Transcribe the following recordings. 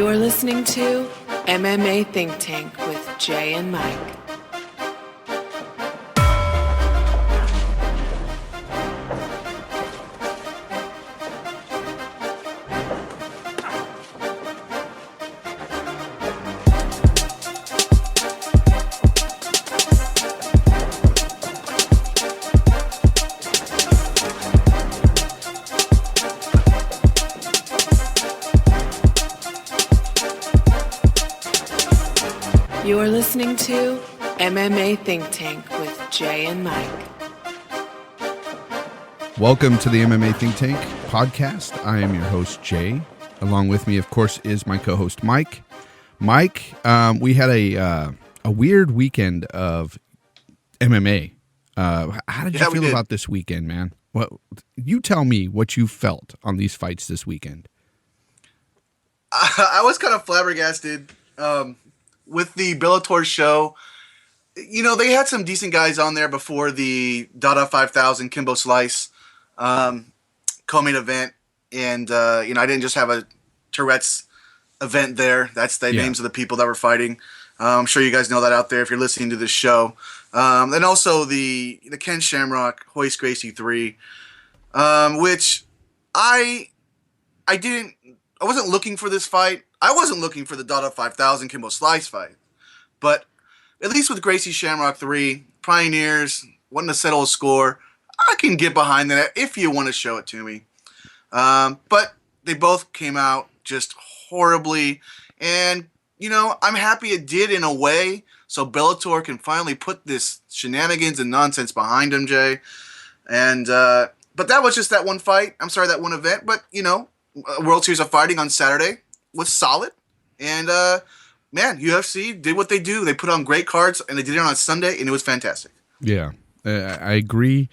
You are listening to MMA Think Tank with Jay and Mike. You are listening to MMA Think Tank with Jay and Mike. Welcome to the MMA Think Tank podcast. I am your host, Jay. Along with me, of course, is my co-host, Mike. Mike, we had a weird weekend of MMA. How did you feel about this weekend, man? You tell me what you felt on these fights this weekend. I was kind of flabbergasted with the Bellator show. You know, they had some decent guys on there before the Dada 5000 Kimbo Slice co-main event. And, I didn't just have a Tourette's event there. That's the names of the people that were fighting. I'm sure you guys know that out there if you're listening to this show. And also the Ken Shamrock Royce Gracie 3, which I wasn't looking for this fight. I wasn't looking for the Dada 5000 Kimbo Slice fight. But at least with Gracie Shamrock 3, Pioneers, wanting to settle a score, I can get behind that if you want to show it to me. But they both came out just horribly. And, I'm happy it did in a way, so Bellator can finally put this shenanigans and nonsense behind him, Jay. And, but that was just that one fight. I'm sorry, that one event. But, World Series of Fighting on Saturday was solid. And, UFC did what they do. They put on great cards, and they did it on Sunday, and it was fantastic. Yeah, I agree.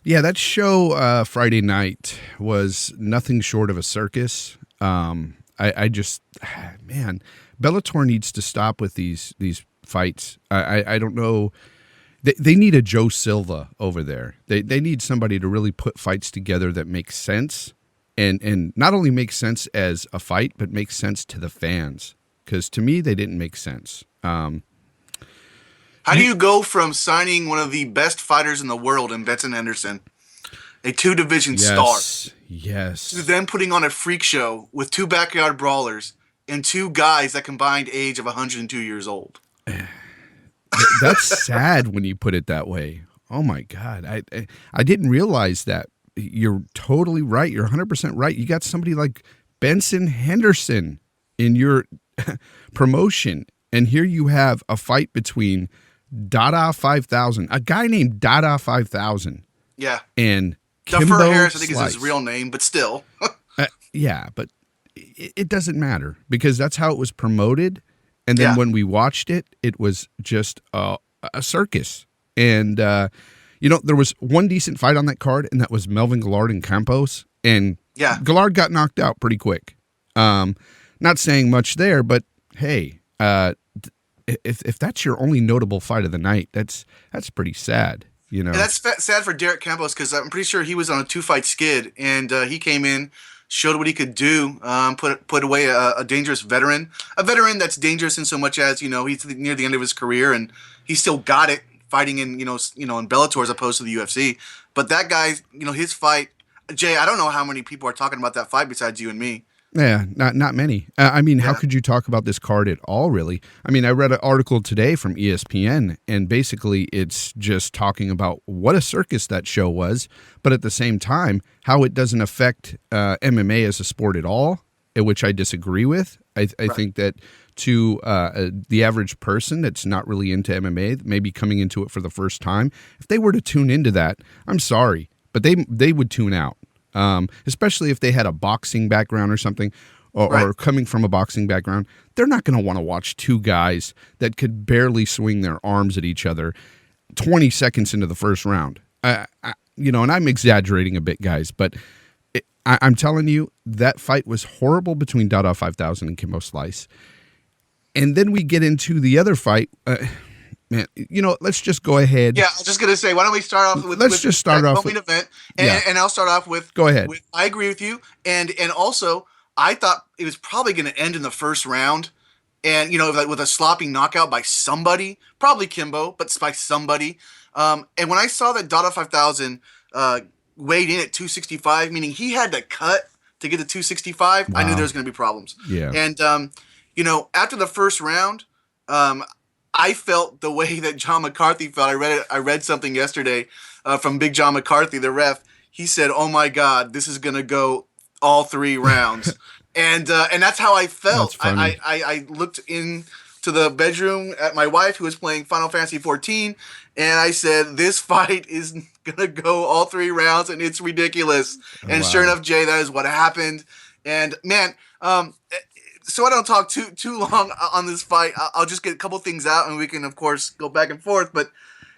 Yeah, that show Friday night was nothing short of a circus. I just, man, Bellator needs to stop with these fights. I don't know. They need a Joe Silva over there. They need somebody to really put fights together that make sense. And not only makes sense as a fight, but makes sense to the fans. Because to me, they didn't make sense. How do you go from signing one of the best fighters in the world in Benson Henderson, a two-division star, to then putting on a freak show with two backyard brawlers and two guys that combined age of 102 years old? That's sad when you put it that way. Oh, my God. I didn't realize that. You're totally right. You're 100% right. You got somebody like Benson Henderson in your promotion, and here you have a fight between Dada 5000, a guy named Dada 5000. Yeah. And Duffer Kimbo Harris, I think Slice. is his real name, but still. Yeah, but it doesn't matter because that's how it was promoted. And then when we watched it, it was just a circus. And, there was one decent fight on that card, and that was Melvin Guillard and Campos. And Guillard got knocked out pretty quick. Not saying much there, but hey, if that's your only notable fight of the night, that's pretty sad. And that's sad for Derek Campos because I'm pretty sure he was on a 2-fight skid, and he came in, showed what he could do, put away a dangerous veteran, a veteran that's dangerous in so much as he's near the end of his career, and he still got it fighting in in Bellator as opposed to the UFC. But that guy, his fight, Jay, I don't know how many people are talking about that fight besides you and me. Yeah, not many. How could you talk about this card at all, really? I read an article today from ESPN, and basically it's just talking about what a circus that show was, but at the same time, how it doesn't affect MMA as a sport at all, which I disagree with. I think that to the average person that's not really into MMA, maybe coming into it for the first time, if they were to tune into that, I'm sorry, but they would tune out. Especially if they had a boxing background or something, or coming from a boxing background, they're not going to want to watch two guys that could barely swing their arms at each other 20 seconds into the first round. And I'm exaggerating a bit, guys, but I'm telling you, that fight was horrible between Dada 5000 and Kimbo Slice. And then we get into the other fight. Man, let's just go ahead. Yeah, I was just going to say, why don't we start off with Let's just start off with event, and I'll start off with. Go ahead. I agree with you, and also I thought it was probably going to end in the first round. And, like with a sloppy knockout by somebody, probably Kimbo, but by somebody. And when I saw that Dada 5000 weighed in at 265, meaning he had to cut to get to 265, I knew there was going to be problems. Yeah. And, after the first round, I felt the way that John McCarthy felt. I read something yesterday from Big John McCarthy, the ref. He said, "Oh my God, this is going to go all 3 rounds." And that's how I felt. I looked into the bedroom at my wife, who was playing Final Fantasy 14, and I said, "This fight is gonna go all 3 rounds, and it's ridiculous." And sure enough, Jay, that is what happened. And man, so I don't talk too long on this fight. I'll just get a couple things out, and we can, of course, go back and forth. But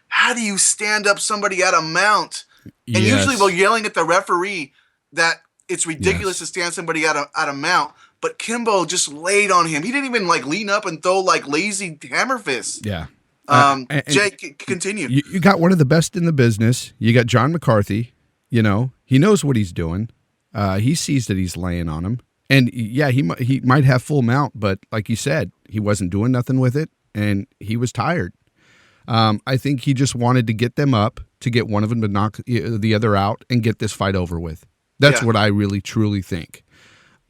how do you stand up somebody at a mount? And usually, we're yelling at the referee that it's ridiculous to stand somebody at a mount, but Kimbo just laid on him. He didn't even lean up and throw lazy hammer fists. Yeah. Jake, continue. You got one of the best in the business. You got John McCarthy. He knows what he's doing. He sees that he's laying on him, and he might have full mount, but like you said, he wasn't doing nothing with it, and he was tired. I think he just wanted to get them up, to get one of them to knock the other out and get this fight over with. That's what I really, truly think.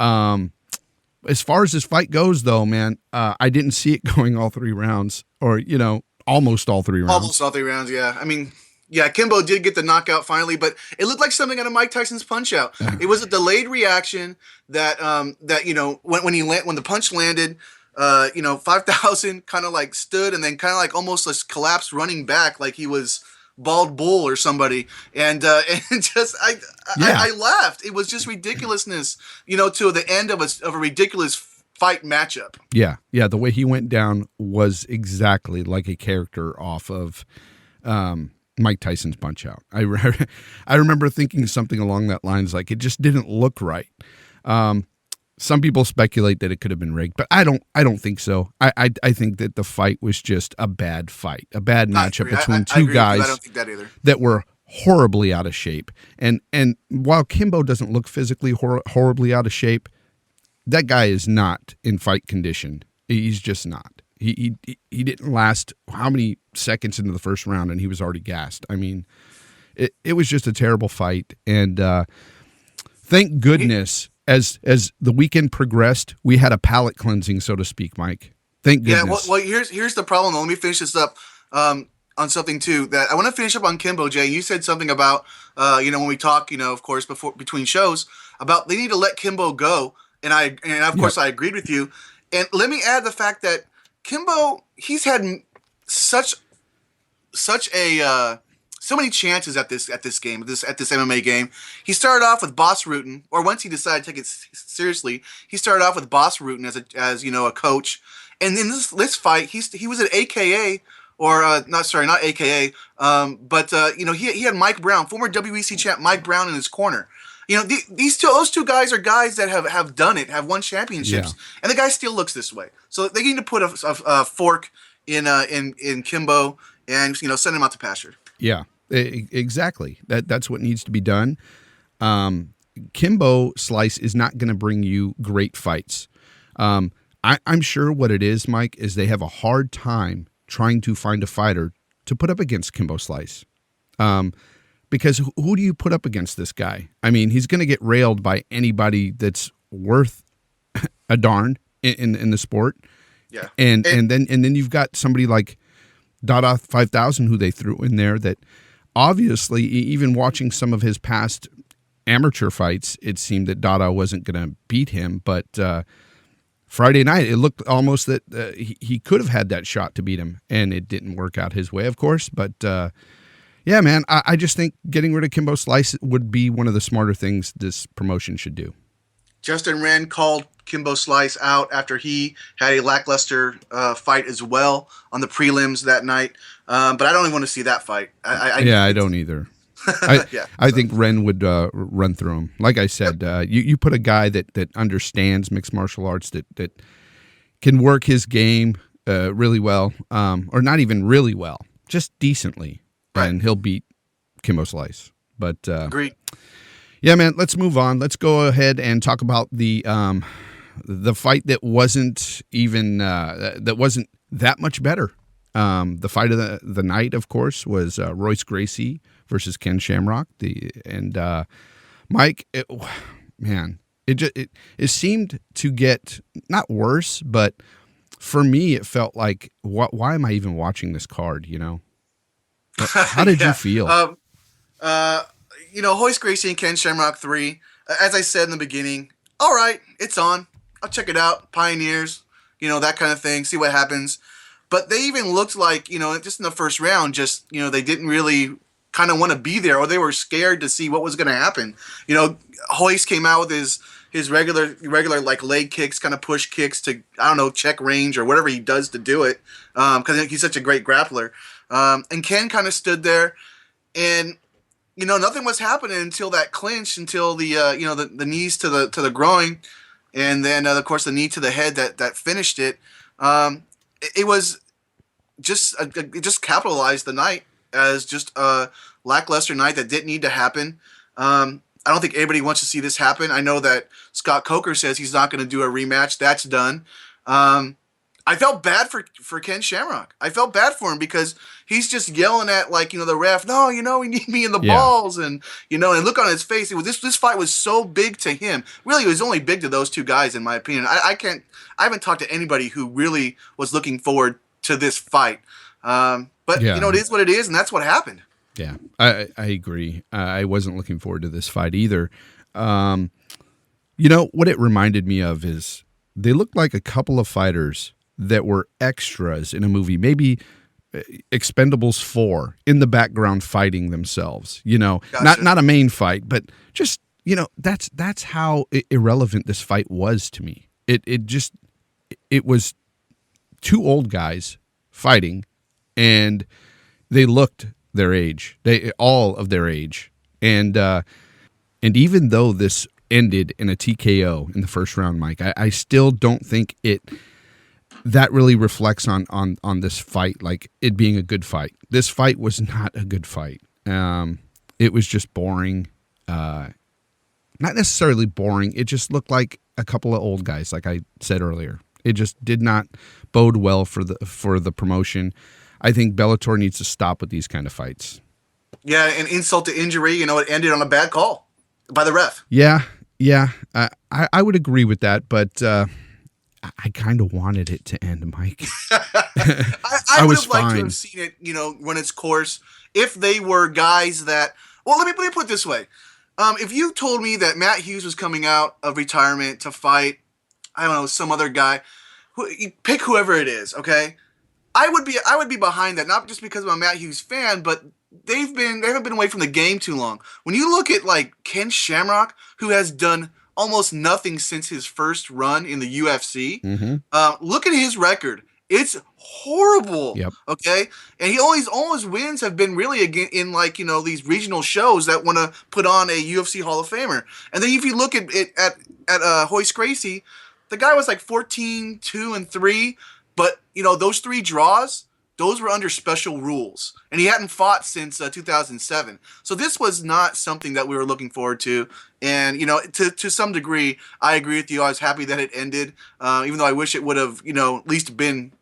As far as this fight goes, though, man, I didn't see it going all 3 rounds, or, almost all 3 rounds. Almost all 3 rounds, yeah. I mean, Kimbo did get the knockout finally, but it looked like something out of Mike Tyson's Punch-Out. It was a delayed reaction that when the punch landed, 5000 kind of stood and then kind of almost collapsed, running back like he was Bald Bull or somebody, and just I laughed. It was just ridiculousness, to the end of a ridiculous fight matchup. Yeah, the way he went down was exactly like a character off of Mike Tyson's Punch-Out. I remember thinking something along that lines, like it just didn't look right. Some people speculate that it could have been rigged, but I don't think so. I think that the fight was just a bad fight, a bad matchup between two guys I don't think that either. That were horribly out of shape. And while Kimbo doesn't look physically horribly out of shape, that guy is not in fight condition. He's just not. He didn't last how many seconds into the first round, and he was already gassed. I mean, it was just a terrible fight. And thank goodness. As the weekend progressed, we had a palate cleansing, so to speak, Mike. Thank goodness. Yeah, well, here's the problem, though. Let me finish this up on something, too. That I want to finish up on Kimbo, Jay. You said something about, when we talk, of course, between shows, about they need to let Kimbo go. And of course, I agreed with you. And let me add the fact that Kimbo, he's had so many chances at this game, at this MMA game. He started off with Boss Rutan, or once he decided to take it seriously, he started off with Boss Rutan as a coach. And in this fight, he was at AKA, or not AKA, but he had Mike Brown, former WEC champ Mike Brown, in his corner. Those two guys are guys that have done it, have won championships, and the guy still looks this way. So they need to put a fork in Kimbo and send him out to pasture. Yeah, exactly. That's what needs to be done. Kimbo Slice is not going to bring you great fights. I'm sure what it is, Mike, is they have a hard time trying to find a fighter to put up against Kimbo Slice. Because who do you put up against this guy? I mean, he's going to get railed by anybody that's worth a darn in the sport. Yeah, and then you've got somebody like Dada 5000 who they threw in there that obviously, even watching some of his past amateur fights, it seemed that Dada wasn't going to beat him. But Friday night, it looked almost that he could have had that shot to beat him, and it didn't work out his way, of course. But yeah, man, I just think getting rid of Kimbo Slice would be one of the smarter things this promotion should do. Justin Wren called Kimbo Slice out after he had a lackluster fight as well on the prelims that night. But I don't even want to see that fight. I don't either. I think Wren would run through him. Like I said, you put a guy that understands mixed martial arts, that can work his game really well, or not even really well, just decently, and he'll beat Kimbo Slice. But agreed. Yeah, man. Let's move on. Let's go ahead and talk about the fight that wasn't even that wasn't that much better. The fight of the night, of course, was Royce Gracie versus Ken Shamrock. Mike, it seemed to get not worse, but for me, it felt like, why am I even watching this card? You know, how did you feel? Royce Gracie and Ken Shamrock 3. As I said in the beginning, all right, it's on. I'll check it out. Pioneers, that kind of thing. See what happens. But they even looked like, just in the first round, they didn't really kind of want to be there, or they were scared to see what was going to happen. Hoist came out with his regular like leg kicks, kind of push kicks to, I don't know, check range or whatever he does to do it, because he's such a great grappler. And Ken kind of stood there, and nothing was happening until that clinch, until the knees to the groin, and then of course the knee to the head that finished it. It was just it just capitalized the night as just a lackluster night that didn't need to happen. I don't think anybody wants to see this happen. I know that Scott Coker says he's not going to do a rematch. That's done. I felt bad for Ken Shamrock. I felt bad for him because he's just yelling at the ref. No, we need me in the balls, and and look on his face. This fight was so big to him. Really, it was only big to those two guys, in my opinion. I haven't talked to anybody who really was looking forward to this fight. But it is what it is, and that's what happened. Yeah, I agree. I wasn't looking forward to this fight either. What it reminded me of is they looked like a couple of fighters that were extras in a movie, maybe Expendables 4, in the background fighting themselves. Gotcha. Not a main fight, but just that's how irrelevant this fight was to me. It was two old guys fighting, and they looked their age. All of their age, and even though this ended in a TKO in the first round, Mike, I still don't think that really reflects on this fight, like it being a good fight. This fight was not a good fight. It was just boring. Not necessarily boring. It just looked like a couple of old guys, like I said earlier. It just did not bode well for the promotion. I think Bellator needs to stop with these kind of fights. Yeah, an insult to injury. It ended on a bad call by the ref. Yeah. I would agree with that, but I kind of wanted it to end, Mike. I would have liked to have seen it, run its course. If they were guys that, well, let me put it this way: if you told me that Matt Hughes was coming out of retirement to fight, I don't know, some other guy, pick whoever it is, okay? I would be behind that, not just because I'm a Matt Hughes fan, but they haven't been away from the game too long. When you look at Ken Shamrock, who has done almost nothing since his first run in the UFC, look at his record. It's horrible. Yep. Okay, and he always wins have been really in these regional shows that want to put on a UFC Hall of Famer. And then if you look at Royce Gracie, the guy was 14-2-3. But, those 3 draws, those were under special rules. And he hadn't fought since 2007. So this was not something that we were looking forward to. And, to some degree, I agree with you. I was happy that it ended, even though I wish it would have, at least been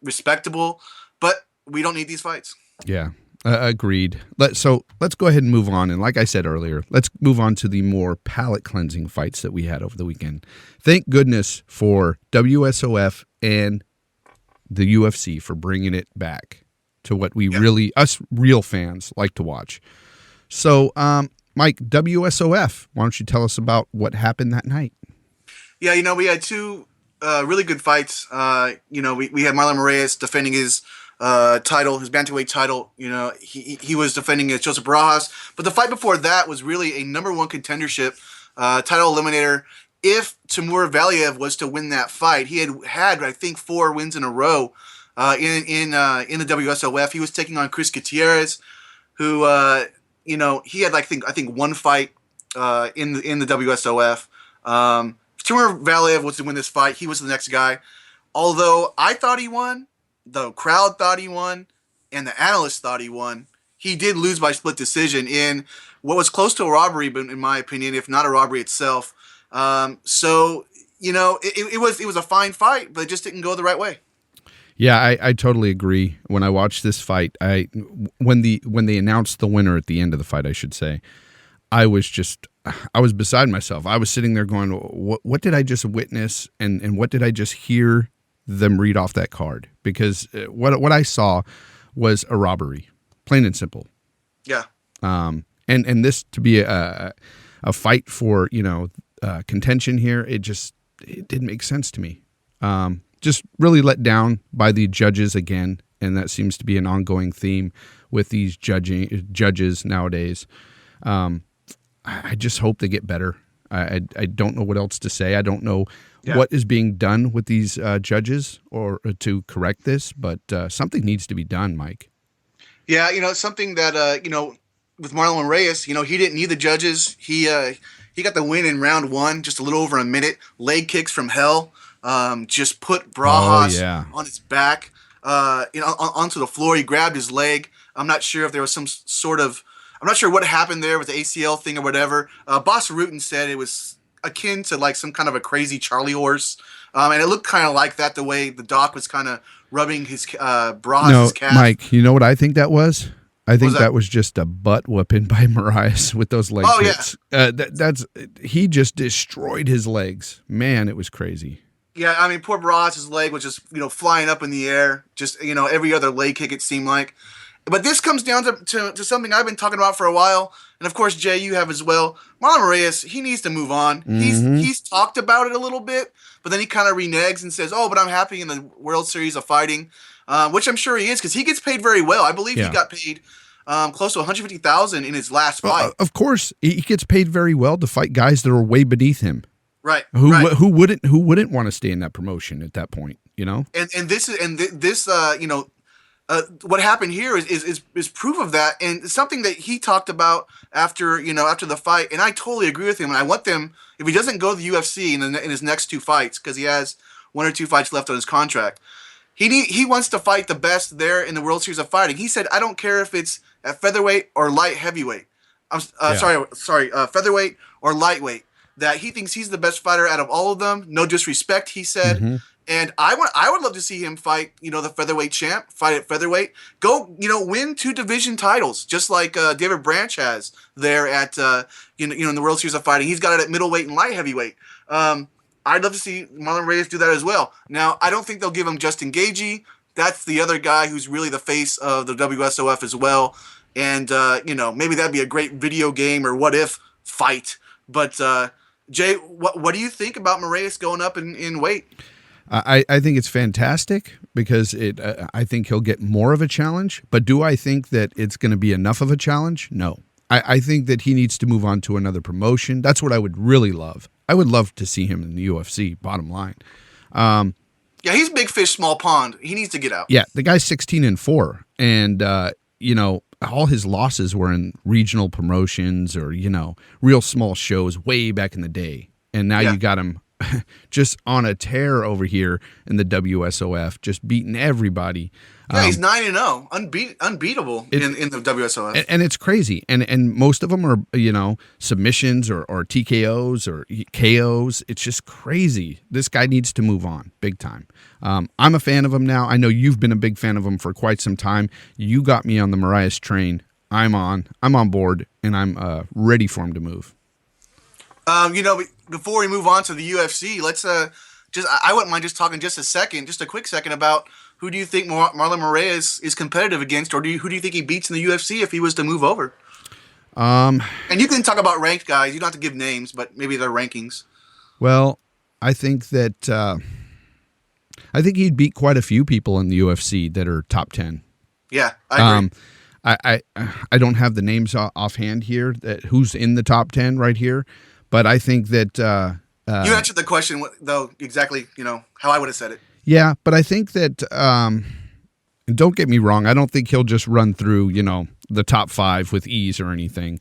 respectable. But we don't need these fights. Yeah, agreed. So let's go ahead and move on. And like I said earlier, let's move on to the more palate-cleansing fights that we had over the weekend. Thank goodness for WSOF and the UFC for bringing it back to what we us real fans like to watch. So, Mike, WSOF, why don't you tell us about what happened that night? Yeah, we had 2 really good fights. We had Marlon Moraes defending his title, his bantamweight title. He was defending against Joseph Barajas. But the fight before that was really a number 1 contendership, title eliminator. If Timur Valiev was to win that fight, he had I think 4 wins in a row in the WSOF. He was taking on Chris Gutierrez, who he had I think 1 fight in the WSOF. Timur Valiev was to win this fight. He was the next guy. Although I thought he won, the crowd thought he won, and the analysts thought he won. he did lose by split decision in what was close to a robbery, but in my opinion, if not a robbery itself. So it was a fine fight, but it just didn't go the right way. Yeah, I totally agree. When I watched this fight, when they announced the winner at the end of the fight, I should say, I was beside myself. I was sitting there going, what did I just witness, and what did I just hear them read off that card? Because what I saw was a robbery, plain and simple. Yeah. And this to be a fight for contention here, it didn't make sense to me. Just really let down by the judges again, and that seems to be an ongoing theme with these judges nowadays. I just hope they get better. I don't know what else to say. I don't know what is being done with these judges or to correct this, but something needs to be done, Mike. Yeah, something that with Marlon Reyes, he didn't need the judges. He got the win in round 1, just a little over a minute. Leg kicks from hell. Just put Barajas on his back, onto the floor. He grabbed his leg. I'm not sure if there was I'm not sure what happened there with the ACL thing or whatever. Boss Rutan said it was akin to like some kind of a crazy Charlie horse. And it looked kind of like that, the way the doc was kind of rubbing his Barajas' calf. Mike, you know what I think that was? I think that was just a butt whooping by Marias with those leg kicks. Yeah. He just destroyed his legs. Man, it was crazy. Yeah, I mean, poor Barajas' leg was just, flying up in the air. Just, every other leg kick, it seemed like. But this comes down to something I've been talking about for a while. And, of course, Jay, you have as well. Marlon Reyes, he needs to move on. Mm-hmm. He's talked about it a little bit, but then he kind of reneges and says, but I'm happy in the World Series of Fighting, which I'm sure he is because he gets paid very well. I believe he got paid close to $150,000 in his last fight. Of course, he gets paid very well to fight guys that are way beneath him. Right. Who wouldn't want to stay in that promotion at that point, And this what happened here is proof of that, and something that he talked about after the fight, and I totally agree with him. And I want them, if he doesn't go to the UFC in his next 2 fights, because he has 1 or 2 fights left on his contract, he wants to fight the best there in the World Series of Fighting. He said, I don't care if it's at featherweight or light heavyweight. Featherweight or lightweight. That he thinks he's the best fighter out of all of them. No disrespect, he said. Mm-hmm. And I would love to see him fight, the featherweight champ, fight at featherweight. Go, win 2 division titles, just like David Branch has there at, in the World Series of Fighting. He's got it at middleweight and light heavyweight. I'd love to see Marlon Reyes do that as well. Now, I don't think they'll give him Justin Gaethje. That's the other guy who's really the face of the WSOF as well. And, maybe that'd be a great video game or what if fight. But, Jay, what do you think about Moraes going up in weight? I think it's fantastic because I think he'll get more of a challenge. But do I think that it's going to be enough of a challenge? No. I think that he needs to move on to another promotion. That's what I would really love. I would love to see him in the UFC, bottom line. Yeah, he's big fish, small pond. He needs to get out. Yeah, the guy's 16-4. And, all his losses were in regional promotions or, real small shows way back in the day. And now you got him just on a tear over here in the WSOF, just beating everybody. Yeah, he's 9-0, unbeatable in the WSOF. And it's crazy. And most of them are, submissions or TKOs or KOs. It's just crazy. This guy needs to move on big time. I'm a fan of him now. I know you've been a big fan of him for quite some time. You got me on the Marias train. I'm on board, and I'm ready for him to move. Before we move on to the UFC, let's I wouldn't mind just talking just a quick second about who do you think Marlon Moraes is competitive against, or who do you think he beats in the UFC if he was to move over? And you can talk about ranked guys. You don't have to give names, but maybe their rankings. Well, I think that he'd beat quite a few people in the UFC that are top 10. Yeah, I agree. I don't have the names offhand here that who's in the top 10 right here. But I think that you answered the question though exactly, how I would have said it. Yeah, but I think that and don't get me wrong, I don't think he'll just run through, the top 5 with ease or anything.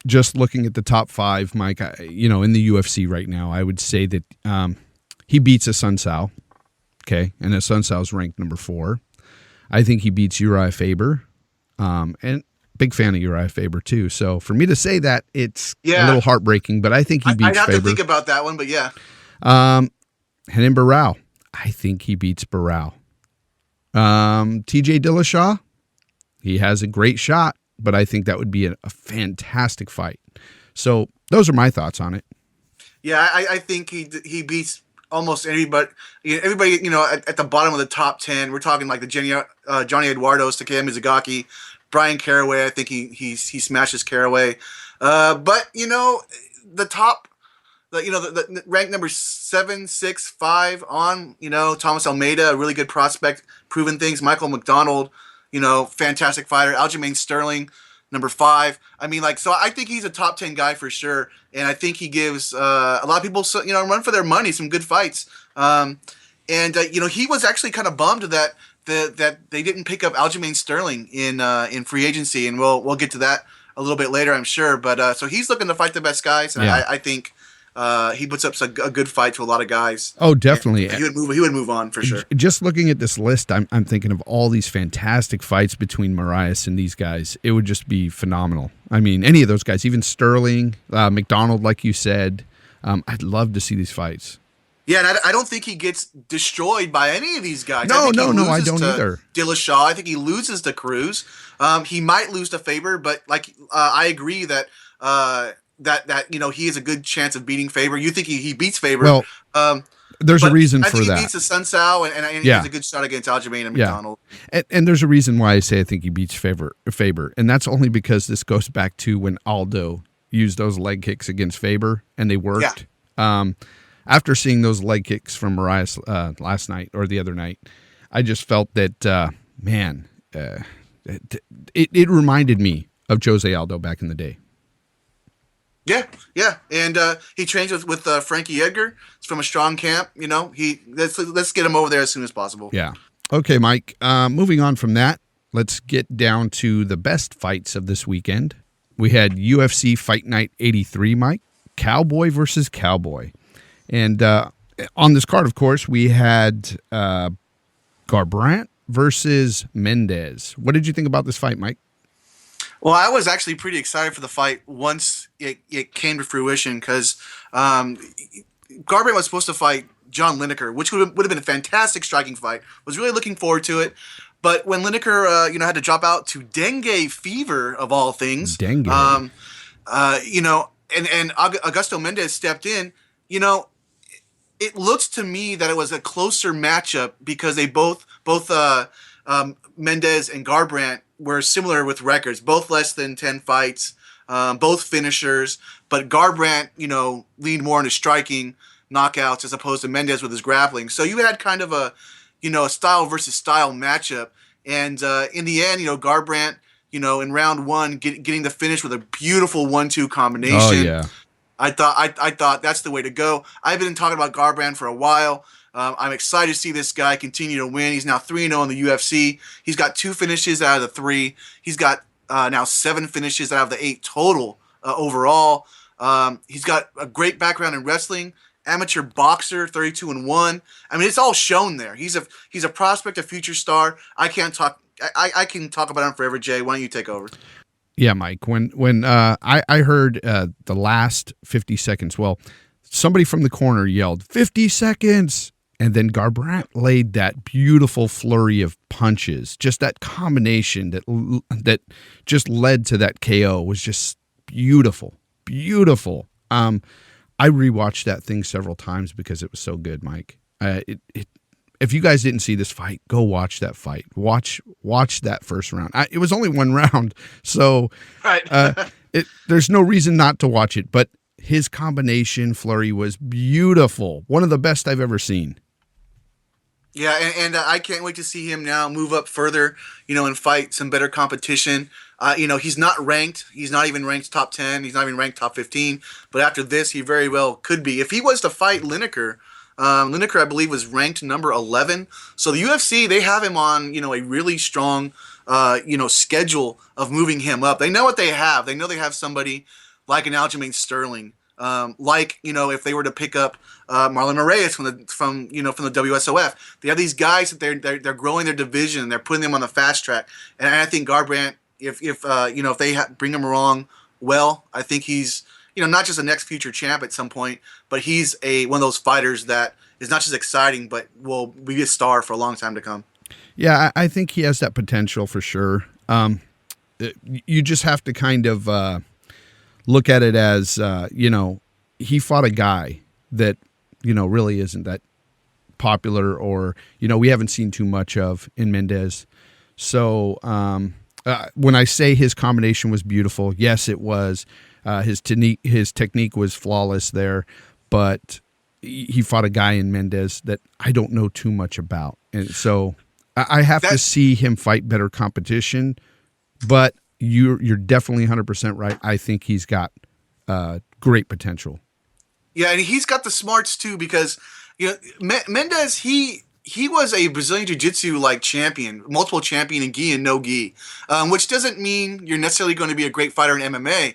Just looking at the top 5, Mike, in the UFC right now, I would say that he beats a Sun Sao, okay, and a Sun Sao's ranked number 4. I think he beats Uriah Faber, and Big fan of Uriah Faber too. So for me to say that, it's a Yeah. little heartbreaking, but I think he beats I'd have Faber. to think about that one, but yeah. Renan Barao, I think he beats Barao. TJ Dillashaw, he has a great shot, but I think that would be a fantastic fight. So those are my thoughts on it. Yeah, I think he beats almost anybody. Everybody, at the bottom of the top 10. We're talking like the Johnny Eduardo's, Takeo Mizugaki, Brian Caraway. I think he smashes Caraway. But the top, the rank number 7, 6, 5 on. Thomas Almeida, a really good prospect, proven things. Michael McDonald, fantastic fighter. Aljamain Sterling, number 5. I mean, so I think he's a top 10 guy for sure, and I think he gives a lot of people, run for their money, some good fights. He was actually kind of bummed that they didn't pick up Aljamain Sterling in free agency, and we'll get to that a little bit later, I'm sure. But so he's looking to fight the best guys, and Yeah. I think he puts up a good fight to a lot of guys. Oh, definitely. He would move on for sure. Just looking at this list, I'm thinking of all these fantastic fights between Marias and these guys. It would just be phenomenal. I mean, any of those guys, even Sterling, McDonald, like you said. I'd love to see these fights. Yeah, and I don't think he gets destroyed by any of these guys. No, I don't to either. Dillashaw. I think he loses to Cruz. He might lose to Faber, but I agree that he has a good chance of beating Faber. You think he beats Faber? Well, there's a reason for that. I think he beats the Sun Sao, and he has a good shot against Aljamain and McDonald. And there's a reason why I say I think he beats Faber, and that's only because this goes back to when Aldo used those leg kicks against Faber, and they worked. Yeah. After seeing those leg kicks from Marias last night or the other night, I just felt that, it reminded me of Jose Aldo back in the day. Yeah, and he trains with Frankie Edgar. It's from a strong camp. Let's get him over there as soon as possible. Yeah. Okay, Mike. Moving on from that, let's get down to the best fights of this weekend. We had UFC Fight Night 83, Mike. Cowboy versus Cowboy. And on this card, of course, we had Garbrandt versus Mendez. What did you think about this fight, Mike? Well, I was actually pretty excited for the fight once it came to fruition because Garbrandt was supposed to fight John Lineker, which would have been a fantastic striking fight. Was really looking forward to it. But when Lineker, had to drop out to dengue fever of all things, dengue, and Augusto Mendez stepped in, it looks to me that it was a closer matchup because they both Mendez and Garbrandt were similar with records, both less than 10 fights, both finishers, but Garbrandt, leaned more into striking knockouts as opposed to Mendez with his grappling. So you had kind of a style versus style matchup. And in the end, Garbrandt, in round 1, getting the finish with a beautiful 1-2 combination. Oh, yeah. I thought that's the way to go. I've been talking about Garbrandt for a while. I'm excited to see this guy continue to win. He's now 3-0 in the UFC. He's got 2 finishes out of the 3. He's got now 7 finishes out of the 8 total overall. He's got a great background in wrestling. Amateur boxer, 32-1. I mean, it's all shown there. He's a prospect, a future star. I can talk about him forever. Jay, why don't you take over? Yeah, Mike. When I heard the last 50 seconds, well, somebody from the corner yelled 50 seconds, and then Garbrandt laid that beautiful flurry of punches. Just that combination that just led to that KO was just beautiful, beautiful. I rewatched that thing several times because it was so good, Mike. If you guys didn't see this fight, go watch that fight. Watch that first round. It was only 1 round, so right. There's no reason not to watch it. But his combination flurry was beautiful. One of the best I've ever seen. Yeah, and I can't wait to see him now move up further, and fight some better competition. He's not ranked. He's not even ranked top 10. He's not even ranked top 15. But after this, he very well could be. If he was to fight Lineker, Lineker, I believe, was ranked number 11. So the UFC, they have him on, a really strong, schedule of moving him up. They know what they have. They know they have somebody like an Aljamain Sterling. If they were to pick up Marlon Moraes from the WSOF, they have these guys that they're growing their division. They're putting them on the fast track, and I think Garbrandt if if they bring him along well, I think he's not just a next future champ at some point, but he's one of those fighters that is not just exciting, but will be a star for a long time to come. Yeah, I think he has that potential for sure. You just have to kind of look at it as, he fought a guy that, really isn't that popular, or, we haven't seen too much of in Mendez. So when I say his combination was beautiful, yes, it was. His technique was flawless there, but he fought a guy in Mendez that I don't know too much about. And so I have to see him fight better competition, but you're definitely 100% right. I think he's got great potential. Yeah, and he's got the smarts too, because Mendez, he was a Brazilian Jiu-Jitsu champion, multiple champion in gi and no gi, which doesn't mean you're necessarily going to be a great fighter in MMA.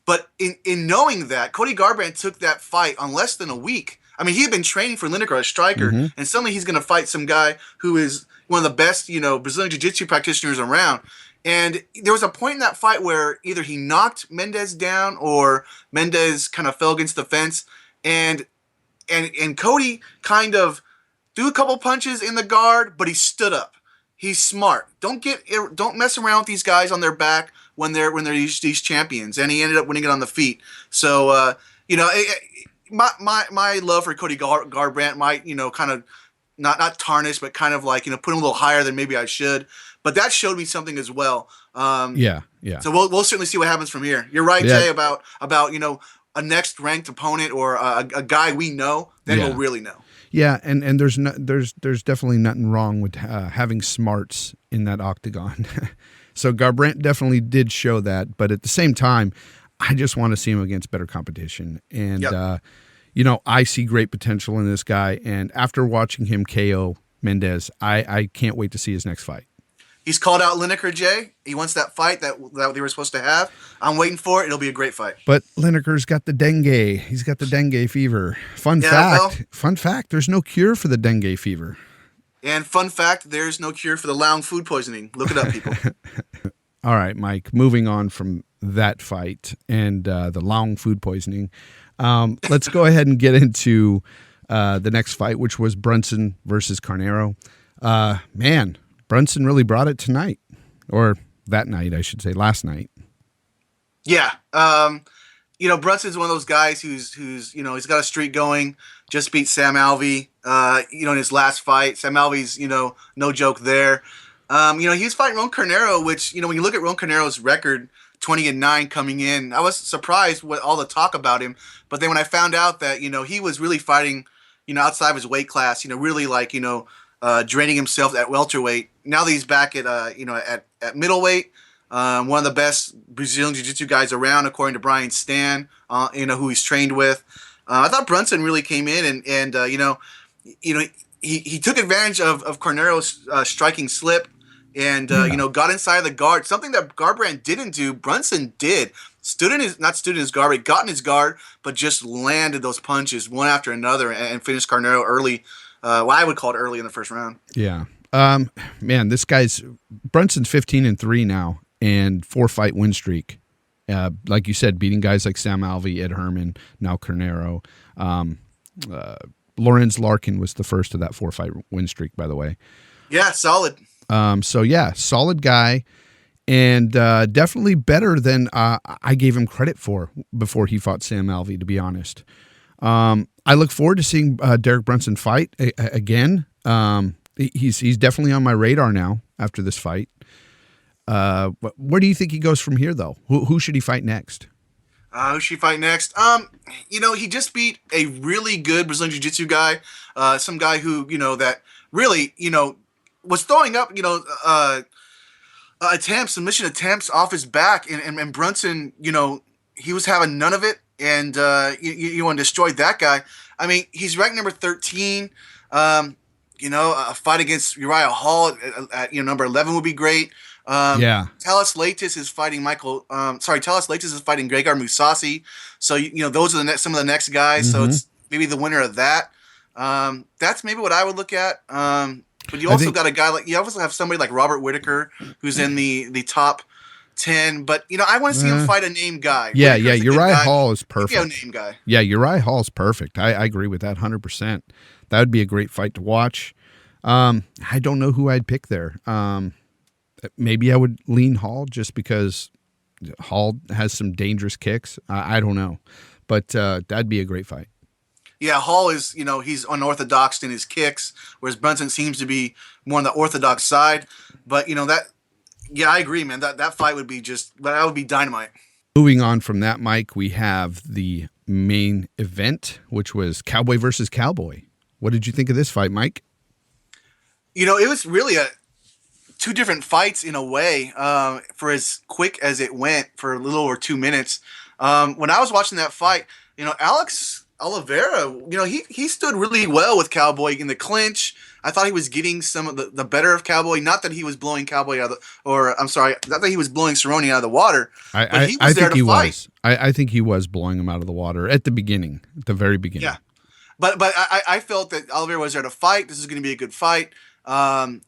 But in knowing that, Cody Garbrandt took that fight on less than a week. I mean, he had been training for Lineker, a striker, and suddenly he's going to fight some guy who is one of the best, Brazilian Jiu-Jitsu practitioners around. And there was a point in that fight where either he knocked Mendez down or Mendez kind of fell against the fence, and Cody kind of threw a couple punches in the guard, but he stood up. He's smart. Don't mess around with these guys on their back when they're these champions, and he ended up winning it on the feet. So my love for Cody Garbrandt might kind of not tarnish, but kind of put him a little higher than maybe I should. But that showed me something as well. Yeah. So we'll certainly see what happens from here. You're right, Jay, about a next ranked opponent or a guy we know. Then we'll really know. Yeah, and there's definitely nothing wrong with having smarts in that octagon. So Garbrandt definitely did show that, but at the same time, I just want to see him against better competition. And I see great potential in this guy. And after watching him KO Mendez, I can't wait to see his next fight. He's called out Lineker, Jay. He wants that fight that they were supposed to have. I'm waiting for it. It'll be a great fight. But Lineker's got the dengue. He's got the dengue fever. Fun fact, there's no cure for the dengue fever. And fun fact, there's no cure for the Laung food poisoning. Look it up, people. All right, Mike, moving on from that fight and the Laung food poisoning, let's go ahead and get into the next fight, which was Brunson versus Carneiro. Man, Brunson really brought it tonight, or that night, I should say, last night. Yeah. Brunson's one of those guys who's he's got a streak going, just beat Sam Alvey, in his last fight. Sam Alvey's, no joke there. He was fighting Ron Carneiro, which, when you look at Ron Carneiro's record, 20-9 coming in, I was surprised with all the talk about him. But then when I found out that, he was really fighting, outside of his weight class, really draining himself at welterweight. Now that he's back at at middleweight, one of the best Brazilian Jiu-Jitsu guys around, according to Brian Stan, who he's trained with. I thought Brunson really came in and he took advantage of Carneiro's striking slip and got inside of the guard. Something that Garbrandt didn't do, Brunson did. Got in his guard, but just landed those punches one after another and finished Carneiro early. I would call it early in the first round. Yeah. Man, this guy's Brunson's 15-3 now and 4-fight win streak. Like you said, beating guys like Sam Alvey, Ed Herman, now Carneiro. Lorenz Larkin was the first of that 4-fight win streak, by the way. Yeah, solid. Solid guy, and definitely better than I gave him credit for before he fought Sam Alvey, to be honest. I look forward to seeing Derek Brunson fight again. He's definitely on my radar now after this fight. Where do you think he goes from here, though? Who should he fight next? Who should he fight next? He just beat a really good Brazilian Jiu-Jitsu guy, some guy who, that really, was throwing up, submission attempts off his back, and Brunson, he was having none of it, and you want to destroy that guy. I mean, he's ranked number 13. A fight against Uriah Hall at number 11 would be great. Talis Leites is fighting Talis Leites is fighting Gregor Mousasi. So those are some of the next guys. So it's maybe the winner of that. That's maybe what I would look at. But you also got a guy you also have somebody like Robert Whitaker, who's in the top 10. But I want to see him fight a name guy. Yeah, Whitaker's a good Uriah guy. Hall is He'd be perfect. a name guy. Yeah, Uriah Hall's perfect. I agree with that 100%. That would be a great fight to watch. I don't know who I'd pick there. Maybe I would lean Hall just because Hall has some dangerous kicks. I don't know. But that'd be a great fight. Yeah, Hall is, he's unorthodox in his kicks, whereas Brunson seems to be more on the orthodox side. But, I agree, man. That fight would be that would be dynamite. Moving on from that, Mike, we have the main event, which was Cowboy versus Cowboy. What did you think of this fight, Mike? It was really two different fights in a way, for as quick as it went, for a little over 2 minutes. When I was watching that fight, Alex Oliveira, he stood really well with Cowboy in the clinch. I thought he was getting some of the better of Cowboy. Not that he was blowing Cowboy out of not that he was blowing Cerrone out of the water. But he was there to fight. I think he was blowing him out of the water at the beginning, at the very beginning. Yeah, but I felt that Oliveira was there to fight. This is going to be a good fight. Was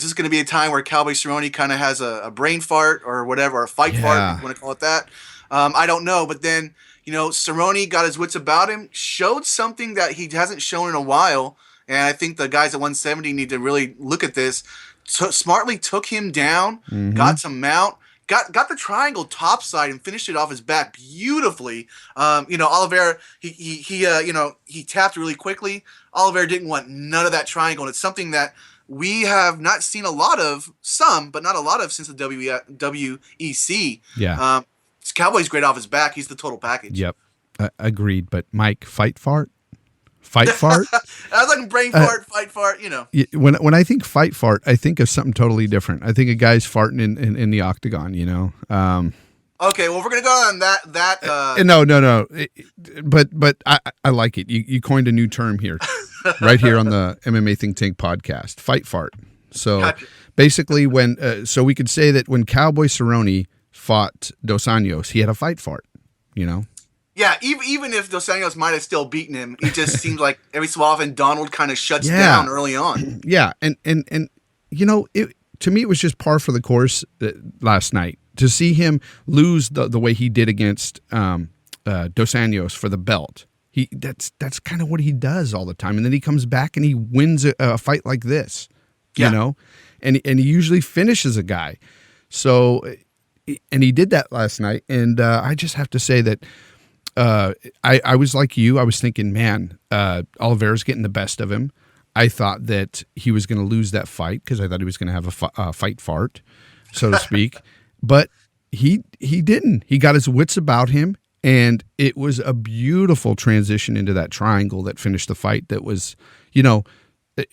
this going to be a time where Cowboy Cerrone kind of has a brain fart or whatever, or a fight fart, if you want to call it that? I don't know, but then Cerrone got his wits about him, showed something that he hasn't shown in a while, and I think the guys at 170 need to really look at this. Smartly took him down, got some mount, got the triangle topside and finished it off his back beautifully. Oliveira, he tapped really quickly. Oliveira didn't want none of that triangle, and it's something that we have not seen a lot of, but not a lot of since the WEC. Yeah. Cowboy's great off his back. He's the total package. Yep. Agreed. But Mike, fight fart? Fight fart? I was like brain fart, fight fart, When I think fight fart, I think of something totally different. I think a guy's farting in the octagon, Okay, well, we're going to go on that. No. But I like it. You coined a new term here, right here on the MMA Think Tank podcast, fight fart. So gotcha. Basically so we could say that when Cowboy Cerrone fought Dos Anjos, he had a fight fart, Yeah, even if Dos Anjos might have still beaten him, it just seems like every so often Donald kind of shuts down early on. Yeah, and to me it was just par for the course last night to see him lose the way he did against Dos Anjos for the belt. That's kind of what he does all the time, and then he comes back and he wins a fight like this, and he usually finishes a guy. So. And he did that last night, and I just have to say that I was like you. I was thinking, man, Oliveira's getting the best of him. I thought that he was going to lose that fight because I thought he was going to have a fight fart, so to speak. But he didn't. He got his wits about him, and it was a beautiful transition into that triangle that finished the fight. That was,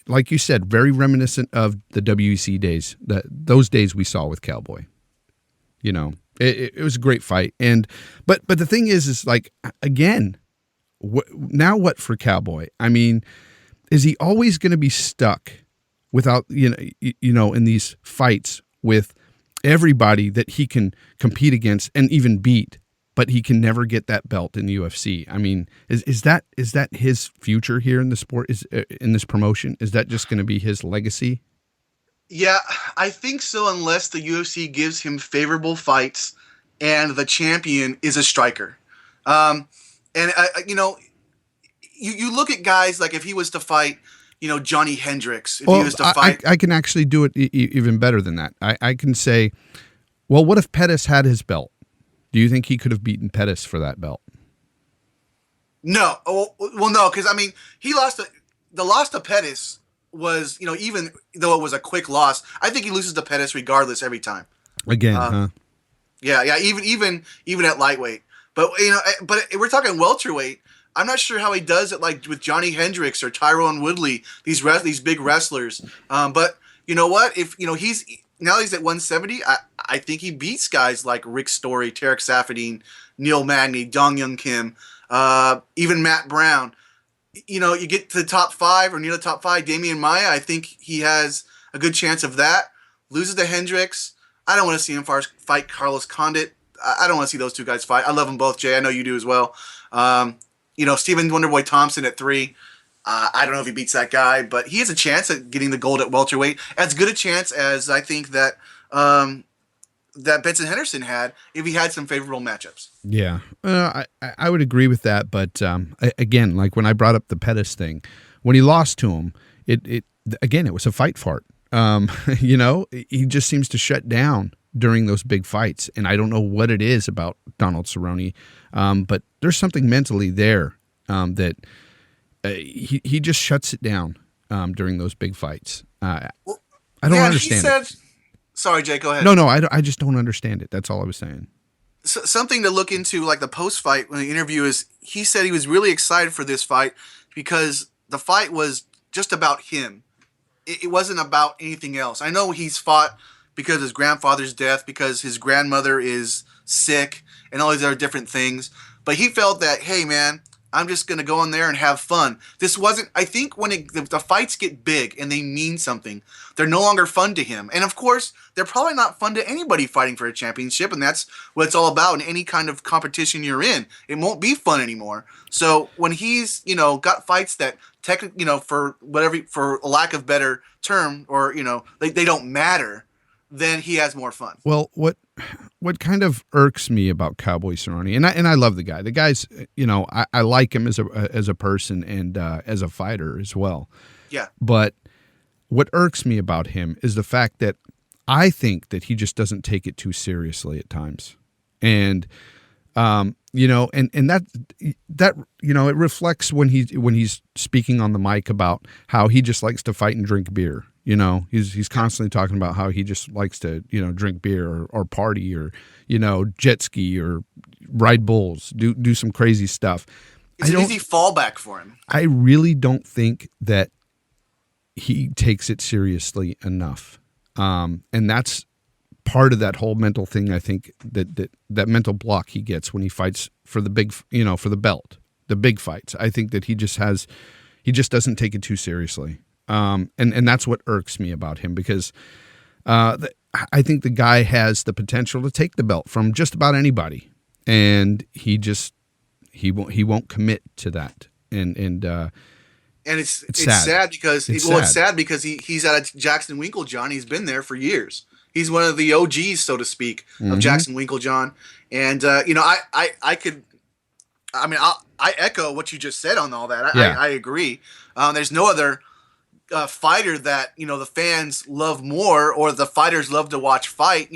like you said, very reminiscent of the WEC days, those days we saw with Cowboy. It was a great fight. But the thing is like, again, now what for Cowboy? I mean, is he always going to be stuck without, in these fights with everybody that he can compete against and even beat, but he can never get that belt in the UFC? I mean, is that his future here in the sport, in this promotion? Is that just going to be his legacy? Yeah, I think so, unless the UFC gives him favorable fights and the champion is a striker. You look at guys like if he was to fight, Johnny Hendricks. If he was to fight, I can actually do it even better than that. I can say, well, what if Pettis had his belt? Do you think he could have beaten Pettis for that belt? No. Well, no, because he lost the loss to Pettis was, even though it was a quick loss, I think he loses to Pettis regardless every time. Again, huh? Yeah, even at lightweight. But but we're talking welterweight. I'm not sure how he does it like with Johnny Hendricks or Tyrone Woodley, these big wrestlers. But you know what? If he's at 170, I think he beats guys like Rick Story, Tarek Safadine, Neil Magny, Dong Young Kim, even Matt Brown. You get to the top 5 or near the top 5, Damian Maia, I think he has a good chance of that. Loses to Hendricks. I don't want to see him fight Carlos Condit. I don't want to see those two guys fight. I love them both, Jay. I know you do as well. Stephen Wonderboy Thompson at 3. I don't know if he beats that guy, but he has a chance at getting the gold at welterweight. As good a chance as I think that that Benson Henderson had if he had some favorable matchups. Yeah, I would agree with that. But again, like when I brought up the Pettis thing, when he lost to him, it was a fight fart. He just seems to shut down during those big fights, and I don't know what it is about Donald Cerrone, but there's something mentally there that he just shuts it down during those big fights. I don't understand it. Sorry, Jake, go ahead. No, I just don't understand it. That's all I was saying. So, something to look into, like the post-fight when the interview is, he said he was really excited for this fight because the fight was just about him. It wasn't about anything else. I know he's fought because of his grandfather's death, because his grandmother is sick, and all these other different things. But he felt that, hey, man, I'm just going to go in there and have fun. This wasn't, I think when the fights get big and they mean something, they're no longer fun to him. And of course, they're probably not fun to anybody fighting for a championship. And that's what it's all about in any kind of competition you're in. It won't be fun anymore. So when he's, got fights that technically, for a lack of better term, or, they don't matter, then he has more fun. Well, what kind of irks me about Cowboy Cerrone, and I love the guy. The guy's, I like him as a person and as a fighter as well. Yeah. But what irks me about him is the fact that I think that he just doesn't take it too seriously at times, and and that it reflects when he's speaking on the mic about how he just likes to fight and drink beer. He's constantly talking about how he just likes to, drink beer or party or, jet ski or ride bulls, do some crazy stuff. It's an easy fallback for him. I really don't think that he takes it seriously enough. And that's part of that whole mental thing. I think that mental block he gets when he fights for the big, for the belt, the big fights. I think that he just doesn't take it too seriously. And that's what irks me about him, because I think the guy has the potential to take the belt from just about anybody, and he won't commit to that. And it's sad because it's sad because he's at a Jackson Winklejohn. He's been there for years. He's one of the OGs, so to speak, of Jackson Winklejohn. And I echo what you just said on all that. I agree. There's no other fighter that the fans love more, or the fighters love to watch fight.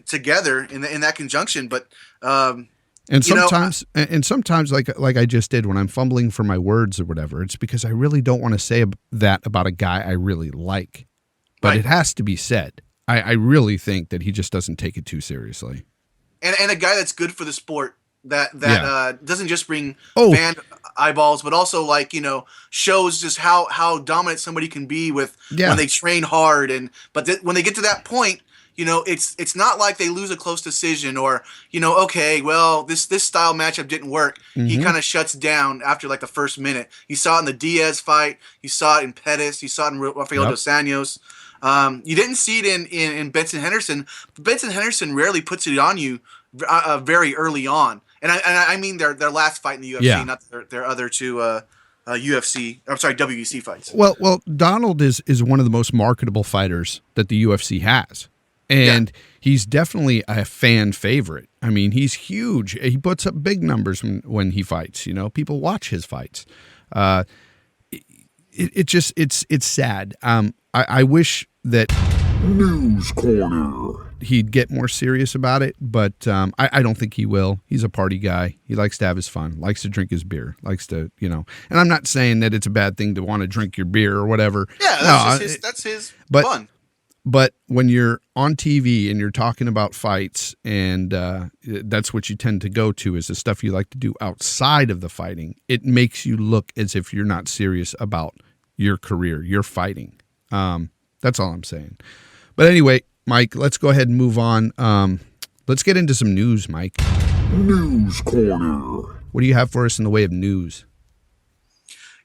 Together in that conjunction. But and sometimes like I just did when I'm fumbling for my words or whatever, it's because I really don't want to say that about a guy I really like, but right. It has to be said. I really think that he just doesn't take it too seriously, and a guy that's good for the sport. That doesn't just bring fan eyeballs, but also shows just how dominant somebody can be with when they train hard. But when they get to that point, it's not like they lose a close decision or okay, well this style matchup didn't work. He kind of shuts down after the first minute. You saw it in the Diaz fight. You saw it in Pettis. You saw it in Rafael dos Anjos. You didn't see it in Benson Henderson. Benson Henderson rarely puts it on you very early on. And I mean their last fight in the UFC, not their other two WEC fights. Well, Donald is one of the most marketable fighters that the UFC has. And he's definitely a fan favorite. I mean, he's huge. He puts up big numbers when he fights. People watch his fights. It's sad. I wish that News Corner he'd get more serious about it, but I don't think he will. He's a party guy. He likes to have his fun, likes to drink his beer, likes to, and I'm not saying that it's a bad thing to want to drink your beer or whatever. Yeah, that's his fun. But when you're on TV and you're talking about fights, and that's what you tend to go to is the stuff you like to do outside of the fighting, it makes you look as if you're not serious about your career, your fighting. That's all I'm saying. But anyway, Mike, let's go ahead and move on. Let's get into some news, Mike. News Corner. What do you have for us in the way of news?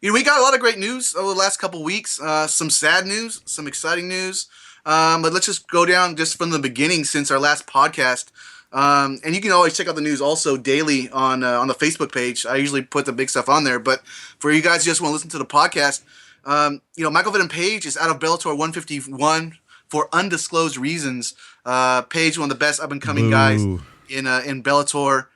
We got a lot of great news over the last couple weeks. Some sad news, some exciting news. But let's just go down just from the beginning since our last podcast. And you can always check out the news also daily on the Facebook page. I usually put the big stuff on there. But for you guys who just want to listen to the podcast, Michael Venom Page is out of Bellator 151 for undisclosed reasons. Paige, one of the best up and coming Boo. guys in Bellator.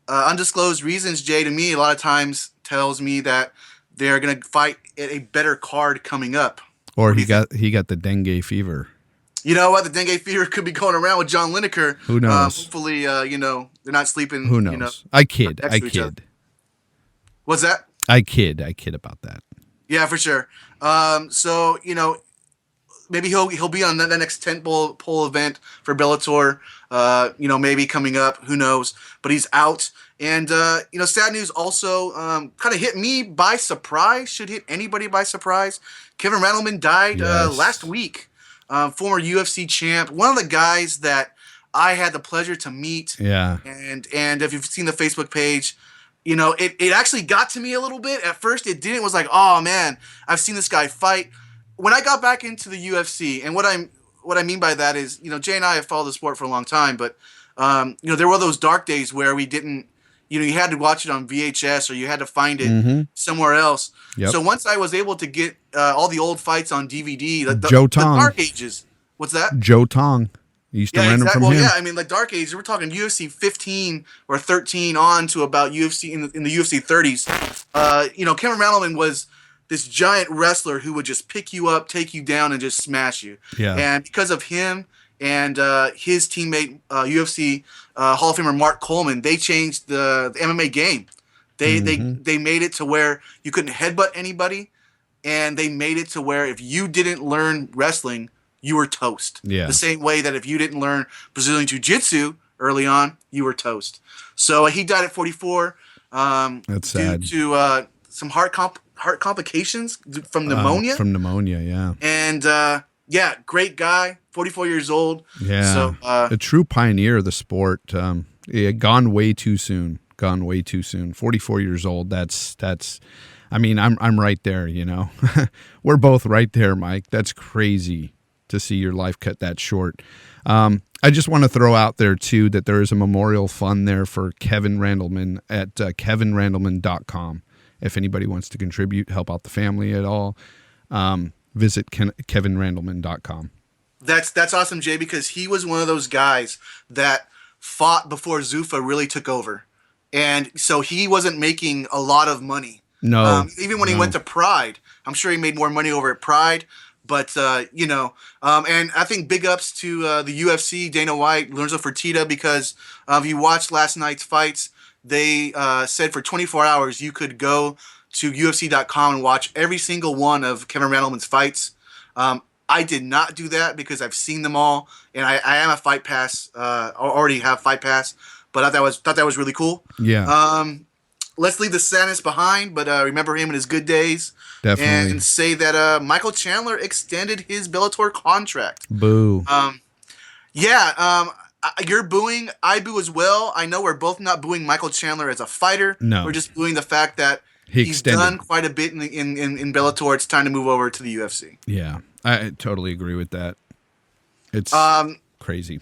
Undisclosed reasons, Jay, to me a lot of times tells me that they're gonna fight at a better card coming up. Or he got the dengue fever. You know what? The dengue fever could be going around with John Lineker. Who knows? Hopefully, they're not sleeping. Who knows? I kid. What's that? I kid about that. Yeah, for sure. So maybe he'll be on the next tentpole event for Bellator. Maybe coming up. Who knows? But he's out. And sad news also kind of hit me by surprise. Should hit anybody by surprise. Kevin Randleman died last week. Former UFC champ, one of the guys that I had the pleasure to meet. Yeah. And if you've seen the Facebook page, it actually got to me a little bit. At first it didn't. It was like, oh man, I've seen this guy fight. When I got back into the UFC, and what I mean by that is, Jay and I have followed the sport for a long time, but there were those dark days where we didn't, you had to watch it on VHS or you had to find it somewhere else. Yep. So once I was able to get all the old fights on DVD, the Dark Ages. What's that? Joe Tong. You used to rent them from him. Yeah, I mean, like Dark Ages, we're talking UFC 15 or 13 on to about UFC in the UFC 30s. Kevin Randleman was this giant wrestler who would just pick you up, take you down, and just smash you. Yeah. And because of him and his teammate, UFC Hall of Famer Mark Coleman, they changed the MMA game. They made it to where you couldn't headbutt anybody, and they made it to where if you didn't learn wrestling, you were toast. Yeah. The same way that if you didn't learn Brazilian Jiu-Jitsu early on, you were toast. So he died at 44. That's sad. Due to some heart complications from pneumonia. From pneumonia, yeah. And great guy, 44 years old. Yeah. So a true pioneer of the sport. Gone way too soon. 44 years old. That's. I mean, I'm right there. We're both right there, Mike. That's crazy to see your life cut that short. I just want to throw out there too that there is a memorial fund there for Kevin Randleman at kevinrandleman.com. If anybody wants to contribute, help out the family at all, visit kevinrandleman.com. That's awesome, Jay, because he was one of those guys that fought before Zuffa really took over. And so he wasn't making a lot of money. No. Even when he went to Pride, I'm sure he made more money over at Pride. But, and I think big ups to the UFC, Dana White, Lorenzo Fertitta, because if you watched last night's fights, they said for 24 hours you could go to UFC.com and watch every single one of Kevin Randleman's fights. I did not do that because I've seen them all, and I am a Fight Pass, already have Fight Pass, but I thought that was really cool. Yeah. Let's leave the sadness behind, but remember him in his good days. Definitely. And say that Michael Chandler extended his Bellator contract. Boo. You're booing. I boo as well. I know we're both not booing Michael Chandler as a fighter. No. We're just booing the fact that he's done quite a bit in Bellator. It's time to move over to the UFC. Yeah, I totally agree with that. It's crazy.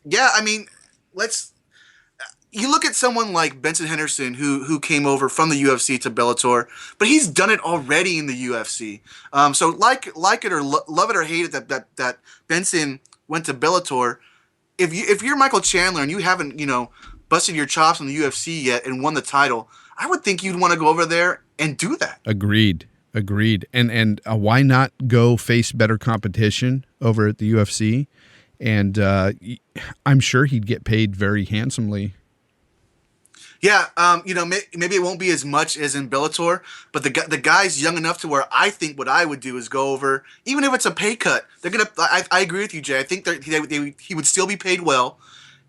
Yeah, I mean, you look at someone like Benson Henderson, who came over from the UFC to Bellator, but he's done it already in the UFC. So like it or love it or hate it that Benson went to Bellator. If you're Michael Chandler and you haven't busted your chops in the UFC yet and won the title, I would think you'd want to go over there and do that. Agreed. And why not go face better competition over at the UFC? And I'm sure he'd get paid very handsomely. Yeah, maybe it won't be as much as in Bellator, but the guy's young enough to where I think what I would do is go over, even if it's a pay cut. They're gonna. I agree with you, Jay. I think that he would still be paid well,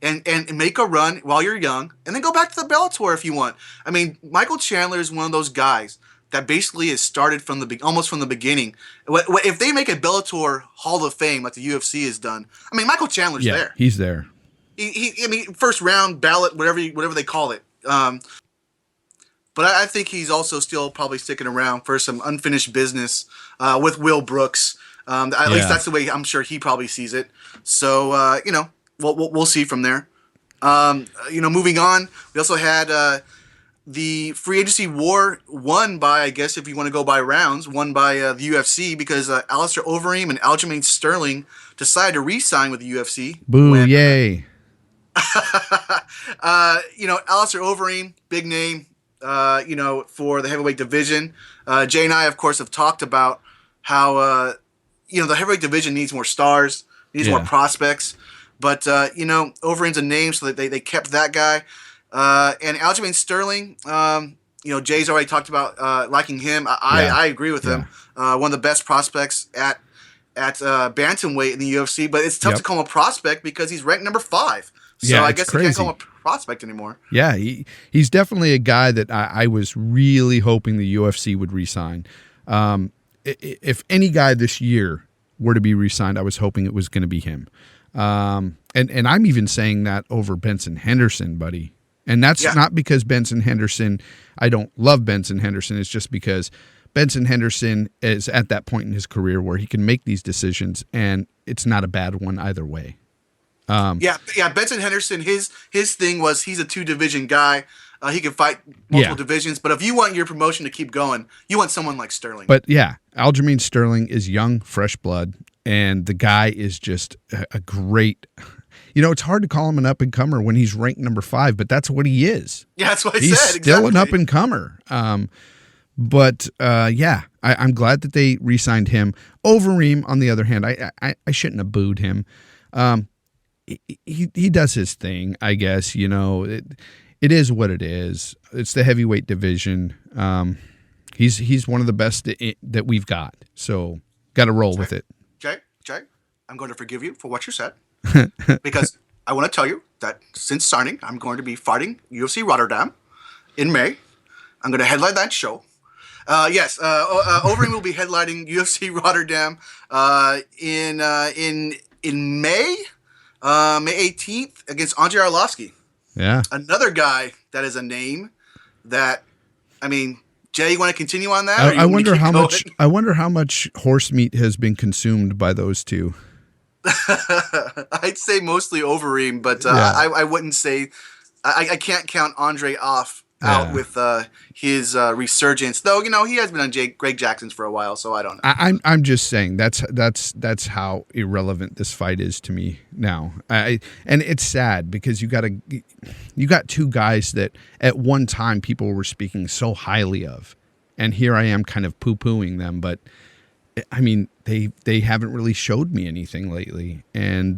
and make a run while you're young, and then go back to the Bellator if you want. I mean, Michael Chandler is one of those guys that basically has started almost from the beginning. If they make a Bellator Hall of Fame like the UFC has done, I mean, Michael Chandler's there. Yeah, he's there. I mean, first round ballot, whatever they call it. But I think he's also still probably sticking around for some unfinished business with Will Brooks. At least that's the way I'm sure he probably sees it. So we'll see from there. Moving on, we also had the free agency war won by, I guess, if you want to go by rounds, won by the UFC because Alistair Overeem and Aljamain Sterling decided to re-sign with the UFC. Boo, yay. Alistair Overeem, big name, for the heavyweight division. Jay and I, of course, have talked about how, the heavyweight division needs more stars, needs more prospects. But, Overeem's a name, so they kept that guy. And Aljamain Sterling, Jay's already talked about liking him. I agree with him. One of the best prospects at bantamweight in the UFC, but it's tough to call him a prospect because he's ranked number 5. So I guess you can't call him a prospect anymore. Yeah, he's definitely a guy that I was really hoping the UFC would re-sign. If any guy this year were to be re-signed, I was hoping it was going to be him. And I'm even saying that over Benson Henderson, buddy. And that's not because Benson Henderson, I don't love Benson Henderson. It's just because Benson Henderson is at that point in his career where he can make these decisions, and it's not a bad one either way. Benson Henderson, his thing was he's a 2-division guy. He can fight multiple divisions, but if you want your promotion to keep going, you want someone like Sterling. But Aljamain Sterling is young, fresh blood, and the guy is just a great. It's hard to call him an up-and-comer when he's ranked number 5, but that's what he is. Yeah, that's what I he's said. He's still exactly. an up-and-comer. I'm glad that they re-signed him. Overeem, on the other hand, I shouldn't have booed him. He does his thing, I guess. It is what it is. It's the heavyweight division. He's one of the best that we've got. So got to roll with it. Jay, I'm going to forgive you for what you said. Because I want to tell you that since signing, I'm going to be fighting UFC Rotterdam in May. I'm going to headline that show. Overeem will be headlining UFC Rotterdam in May, May 18th against Andrei Arlovski. Yeah, another guy that is a name that, Jay, you want to continue on that? I wonder how much. I wonder how much horse meat has been consumed by those two. I'd say mostly Overeem, but I wouldn't say I can't count Andre out with his resurgence. Though he has been on Greg Jackson's for a while, so I don't know. I'm just saying that's how irrelevant this fight is to me now. And it's sad because you got two guys that at one time people were speaking so highly of, and here I am kind of poo-pooing them, but. They haven't really showed me anything lately, and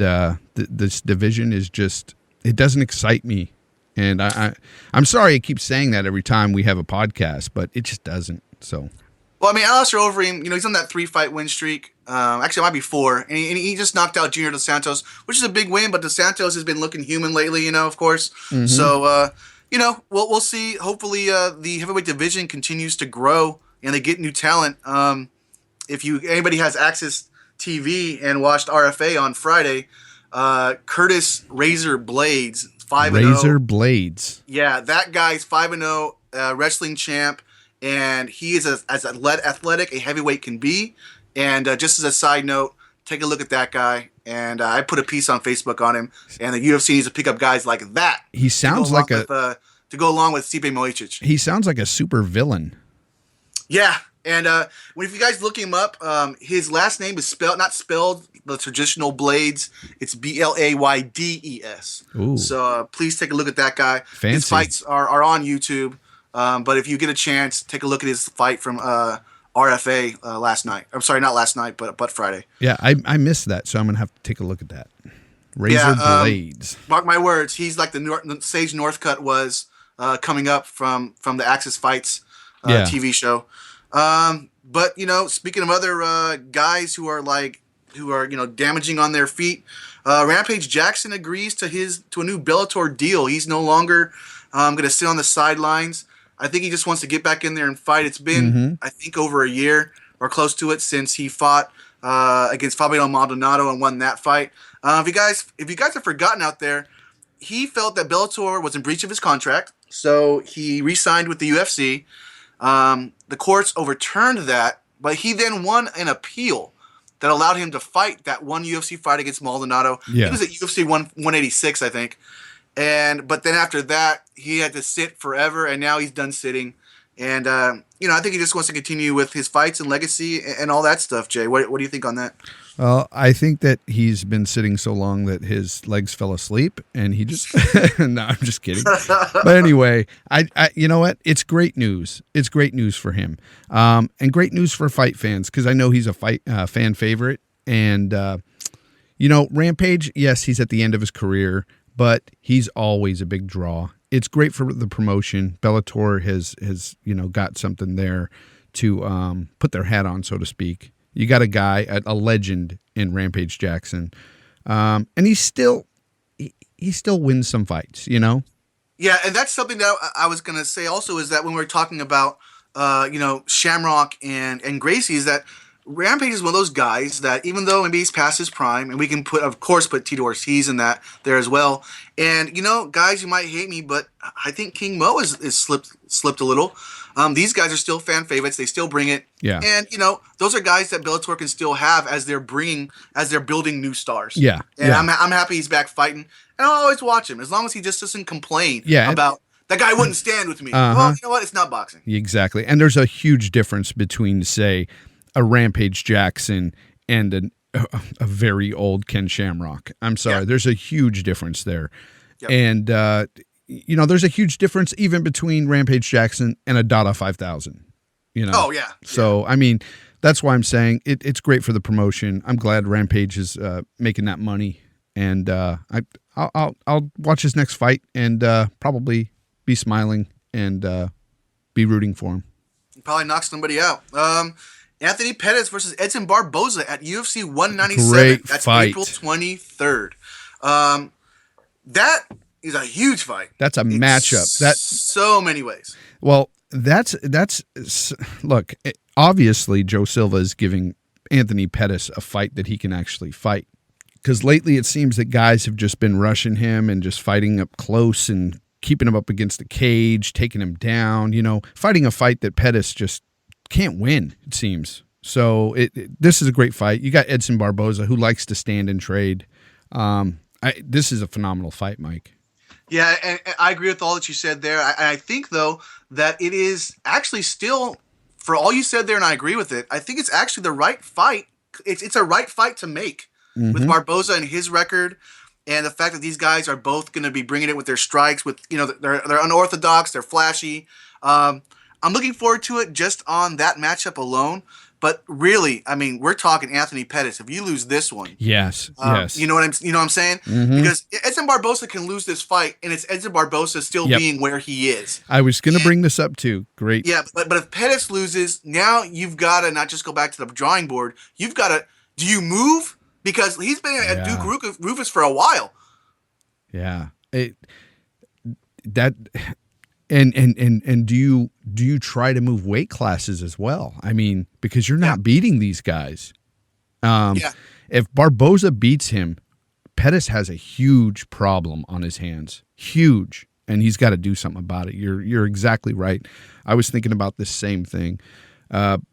this division is just, it doesn't excite me, and I'm sorry I keep saying that every time we have a podcast, but it just doesn't. So, well, Alistair Overeem, he's on that 3-fight win streak. Actually, it might be 4, and he just knocked out Junior Dos Santos, which is a big win. But Dos Santos has been looking human lately, of course. Mm-hmm. So, we'll see. Hopefully, the heavyweight division continues to grow and they get new talent. If anybody has Access TV and watched RFA on Friday, Curtis Razor Blades 5-0. Razor Blades. Yeah, that guy's 5-0 wrestling champ, and he is as athletic a heavyweight can be. And just as a side note, take a look at that guy. And I put a piece on Facebook on him, and the UFC needs to pick up guys like that. He sounds like to go along with Stipe Miocic. He sounds like a super villain. Yeah. And if you guys look him up, his last name is not spelled the traditional Blades. It's Blaydes. Ooh. So please take a look at that guy. Fancy. His fights are on YouTube. But if you get a chance, take a look at his fight from RFA last night. I'm sorry, not last night, but Friday. Yeah, I missed that, so I'm going to have to take a look at that. Razor Blades. Mark my words, he's like the Sage Northcutt was coming up from the Axis Fights TV show. But speaking of other guys who are damaging on their feet, Rampage Jackson agrees to a new Bellator deal. He's no longer going to sit on the sidelines. I think he just wants to get back in there and fight. It's been I think over a year or close to it since he fought against Fabiano Maldonado and won that fight. If you guys have forgotten out there, he felt that Bellator was in breach of his contract, so he re-signed with the UFC. The courts overturned that, but he then won an appeal that allowed him to fight that one UFC fight against Maldonado. Yeah. He was at UFC 186, I think. but then after that, he had to sit forever, and now he's done sitting. And I think he just wants to continue with his fights and legacy and all that stuff. Jay, what do you think on that? Well, I think that he's been sitting so long that his legs fell asleep, and he just no, I'm just kidding. But anyway, I you know what? It's great news. It's great news for him, and great news for fight fans, because I know he's a fan favorite. And Rampage, yes, he's at the end of his career, but he's always a big draw. It's great for the promotion. Bellator has got something there to put their hat on, so to speak. You got a guy, a legend in Rampage Jackson, and he still wins some fights, Yeah, and that's something that I was gonna say also, is that when we're talking about Shamrock and Gracie, is that Rampage is one of those guys that, even though maybe he's past his prime, and we can of course put Tito Ortiz in that there as well. And guys, you might hate me, but I think King Mo is slipped a little. These guys are still fan favorites. They still bring it. Yeah. And those are guys that Bellator can still have as they're building new stars. Yeah. And yeah. I'm happy he's back fighting, and I'll always watch him as long as he just doesn't complain about that guy wouldn't stand with me. Well, you know what? It's not boxing. Exactly. And there's a huge difference between, say, a Rampage Jackson and a very old Ken Shamrock. I'm sorry. Yeah. There's a huge difference there. Yep. And, there's a huge difference even between Rampage Jackson and a Dada 5000, Oh, yeah. So, I mean, that's why I'm saying it's great for the promotion. I'm glad Rampage is making that money. And I'll watch his next fight and probably be smiling and be rooting for him. Probably knock somebody out. Anthony Pettis versus Edson Barboza at UFC 197. Great That's fight. April 23rd. That is a huge fight. That's a matchup. That's so many ways. Well, that's look, obviously Joe Silva is giving Anthony Pettis a fight that he can actually fight. Because lately it seems that guys have just been rushing him and just fighting up close and keeping him up against the cage, taking him down, fighting a fight that Pettis just can't win, it seems. So this is a great fight. You got Edson Barboza, who likes to stand and trade. This is a phenomenal fight, Mike. Yeah, and I agree with all that you said there. I think, though, that it is actually still, for all you said there, and I agree with it, I think it's actually the right fight. It's a right fight to make with Barboza and his record, and the fact that these guys are both going to be bringing it with their strikes. With they're unorthodox, they're flashy. I'm looking forward to it just on that matchup alone. But really, I mean, we're talking Anthony Pettis. If you lose this one, yes, you know what I'm saying? Mm-hmm. Because Edson Barboza can lose this fight, and it's Edson Barboza still being where he is. I was going to bring this up too. Great. Yeah, but if Pettis loses, now you've got to not just go back to the drawing board. You've got to. Do you move? Because he's been at Duke Rufus for a while. Yeah. And do you try to move weight classes as well? I mean, because you're not beating these guys. If Barboza beats him, Pettis has a huge problem on his hands. Huge. And he's got to do something about it. You're exactly right. I was thinking about this same thing. And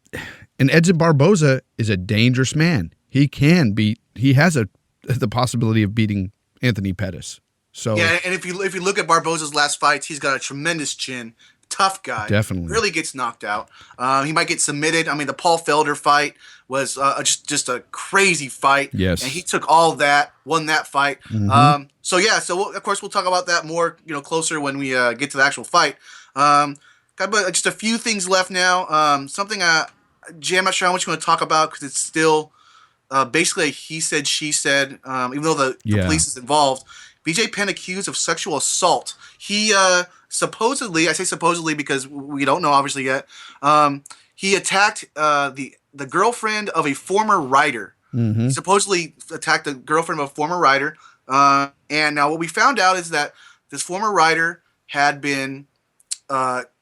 Edson Barboza is a dangerous man. He has the possibility of beating Anthony Pettis. So yeah, and if you look at Barboza's last fights, he's got a tremendous chin, tough guy. Definitely, really gets knocked out. He might get submitted. I mean, the Paul Felder fight was just a crazy fight. Yes, and he took all that, won that fight. Mm-hmm. So of course we'll talk about that more, closer when we get to the actual fight. Got just a few things left now. Something Jay, I'm not sure how much you want to talk about because it's still basically a he said she said. Even though the police is involved. BJ Penn accused of sexual assault. He supposedly, I say supposedly because we don't know obviously yet, he attacked the girlfriend of a former writer. Mm-hmm. He supposedly attacked the girlfriend of a former writer. And now what we found out is that this former writer had been fired,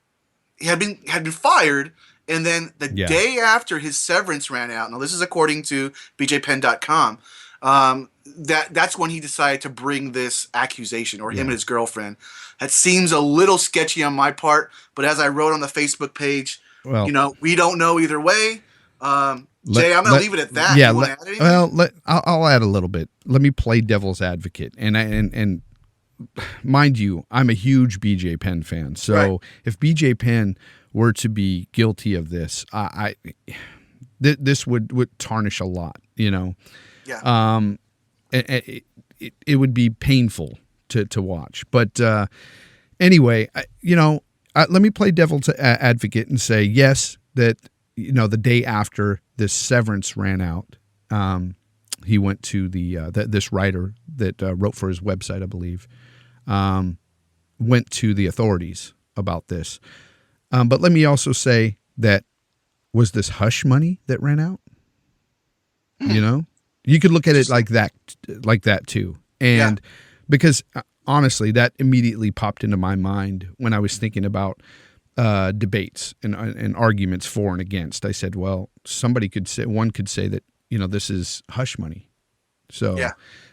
and then the day after his severance ran out. Now this is according to BJPenn.com. That's when he decided to bring this accusation, or him and his girlfriend. That seems a little sketchy on my part, but as I wrote on the Facebook page, we don't know either way. Jay, I'm going to leave it at that. Yeah. I'll add a little bit. Let me play devil's advocate, and mind you, I'm a huge BJ Penn fan. So Right. if BJ Penn were to be guilty of this, this would tarnish a lot, you know. Yeah. It would be painful to watch. But anyway, let me play devil's advocate and say yes, that the day after this severance ran out, he went to this writer that wrote for his website, I believe, went to the authorities about this. But let me also say that was this hush money that ran out. You could look at it like that too. And because honestly, that immediately popped into my mind when I was thinking about debates and arguments for and against. I said, well, one could say that, this is hush money. So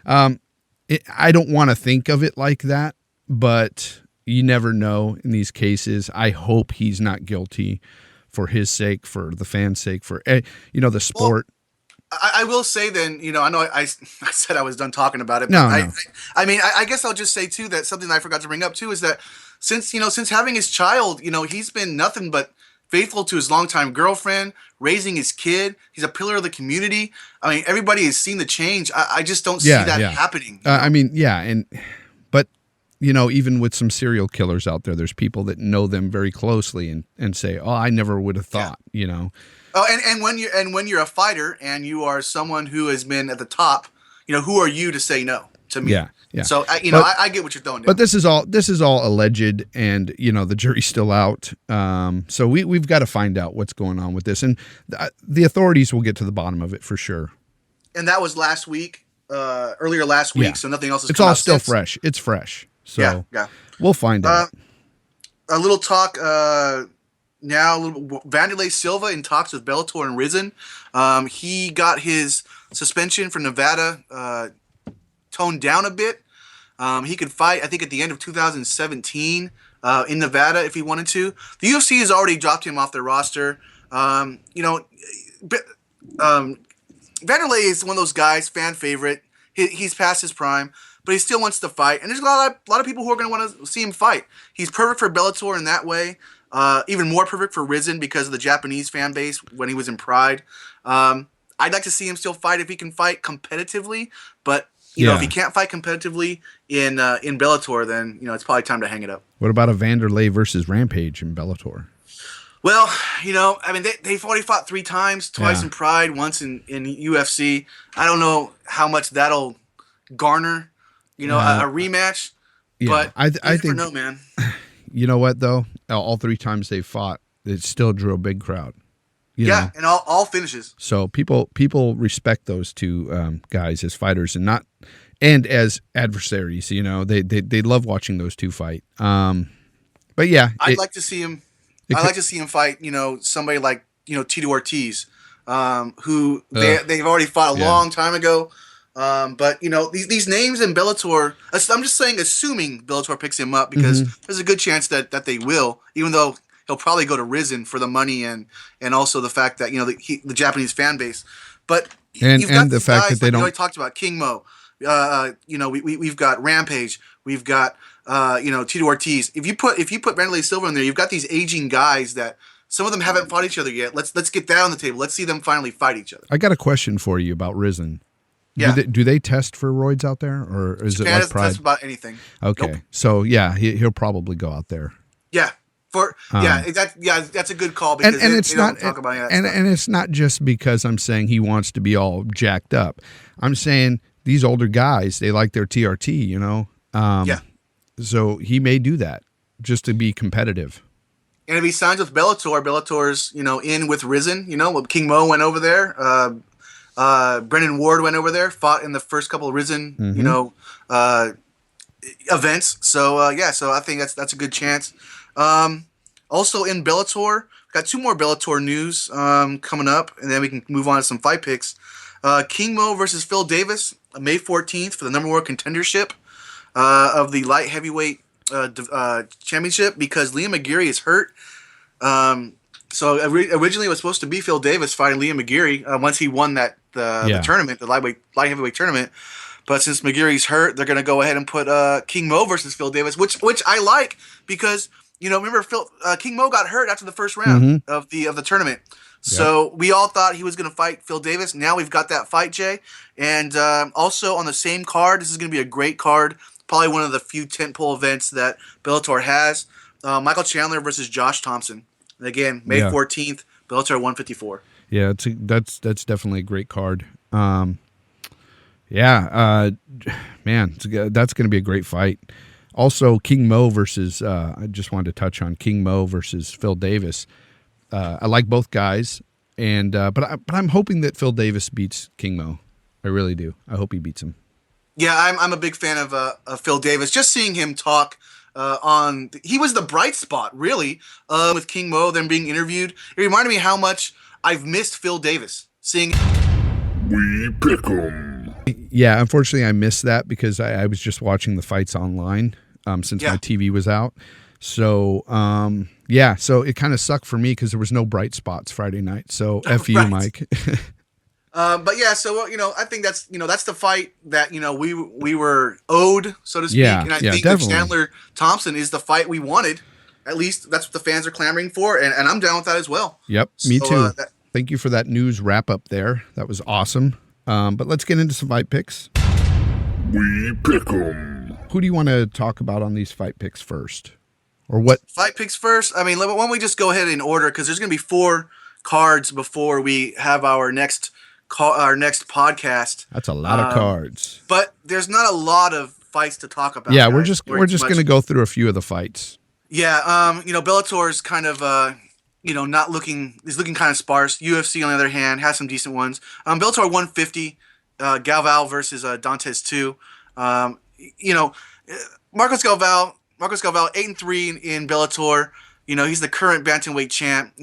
I don't want to think of it like that, but you never know in these cases. I hope he's not guilty for his sake, for the fans' sake, for, the sport. Well, I will say then, I know I said I was done talking about it, but No. I guess I'll just say too that something that I forgot to bring up too is that since having his child, he's been nothing but faithful to his longtime girlfriend, raising his kid. He's a pillar of the community. I mean, everybody has seen the change. I just don't see that happening. But even with some serial killers out there, there's people that know them very closely and say, oh, I never would have thought, Oh, and when you're a fighter and you are someone who has been at the top, who are you to say no to me? Yeah. So I get what you're throwing down. But this is all alleged, and the jury's still out. So we've got to find out what's going on with this, and the authorities will get to the bottom of it for sure. And that was last week, earlier last week. So nothing else has It's come all out still since. fresh. It's fresh. So yeah. We'll find out. A little talk. Now, Vanderlei Silva in talks with Bellator and Rizin. He got his suspension for Nevada toned down a bit. He could fight, I think, at the end of 2017 in Nevada if he wanted to. The UFC has already dropped him off their roster. Vanderlei is one of those guys, fan favorite. He's past his prime, but he still wants to fight. And there's a lot of people who are going to want to see him fight. He's perfect for Bellator in that way. Even more perfect for Rizin because of the Japanese fan base when he was in Pride. I'd like to see him still fight if he can fight competitively, but if he can't fight competitively in Bellator, then it's probably time to hang it up. What about a Vanderlei versus Rampage in Bellator? Well, they've already fought 3 times, twice in Pride, once in UFC. I don't know how much that'll garner, a rematch. Yeah, but I think, think no, man. You know what though? All 3 times they fought, it still drew a big crowd. You know? And all finishes. So people respect those 2 guys as fighters and as adversaries. They love watching those 2 fight. But yeah, I'd like to see him. I'd like to see him fight. Somebody like Tito Ortiz, who they've already fought a long time ago. But these names in Bellator, I'm just saying, assuming Bellator picks him up, because there's a good chance that they will, even though he'll probably go to Rizin for the money and also the fact that the Japanese fan base. But and you've got the fact that they don't. We already talked about King Mo. We've got Rampage. We've got Tito Ortiz. If you put Vanderlei Silva in there, you've got these aging guys that some of them haven't fought each other yet. Let's get that on the table. Let's see them finally fight each other. I got a question for you about Rizin. Yeah. Do they test for roids out there, or is Japan it like doesn't Pride? test about anything. Okay, Nope. So yeah, he'll probably go out there. Yeah, that's a good call, because and it's they not don't talk about that and stuff. it's not just because I'm saying he wants to be all jacked up. I'm saying these older guys, they like their TRT, So he may do that just to be competitive. And if he signs with Bellator's in with Rizin. King Mo went over there. Brennan Ward went over there, fought in the first couple of Rizin, events. So so I think that's a good chance. Also in Bellator, got 2 more Bellator news coming up, and then we can move on to some fight picks. King Mo versus Phil Davis, May 14th for the number 1 contendership of the light heavyweight championship, because Liam McGeary is hurt. So originally it was supposed to be Phil Davis fighting Liam McGeary once he won the tournament, the light heavyweight tournament. But since McGeary's hurt, they're going to go ahead and put King Mo versus Phil Davis, which I like because remember King Mo got hurt after the first round of the tournament. So we all thought he was going to fight Phil Davis. Now we've got that fight, Jay. And also on the same card, this is going to be a great card. Probably one of the few tentpole events that Bellator has. Michael Chandler versus Josh Thompson. And again, May 14th, Bellator 154. Yeah, that's definitely a great card. Man, that's going to be a great fight. Also, King Mo versus I just wanted to touch on King Mo versus Phil Davis. I like both guys, and but I'm hoping that Phil Davis beats King Mo. I really do. I hope he beats him. Yeah, I'm a big fan of Phil Davis. Just seeing him talk he was the bright spot really with King Mo, them being interviewed. It reminded me how much I've missed Phil Davis. Seeing We pick 'em. Yeah, unfortunately, I missed that because I was just watching the fights online since my TV was out. So, so it kind of sucked for me because there was no bright spots Friday night. So, F you, Mike. But yeah, so I think that's that's the fight that we were owed, so to speak. Yeah, and I think that Chandler Thompson is the fight we wanted. At least that's what the fans are clamoring for, and I'm down with that as well. Yep, me too. Thank you for that news wrap up there. That was awesome. But let's get into some fight picks. We pick 'em. Who do you want to talk about on these fight picks first? Or what? Fight picks first? I mean, why don't we just go ahead in order, because there's going to be 4 cards before we have our next podcast. That's a lot of cards. But there's not a lot of fights to talk about. Yeah, we're just going to go through a few of the fights. Yeah, Bellator's kind of looking kind of sparse. UFC, on the other hand, has some decent ones. Bellator 150, Galvao versus Dantes 2. Marcos Galvao 8-3 in Bellator. He's the current bantamweight champ.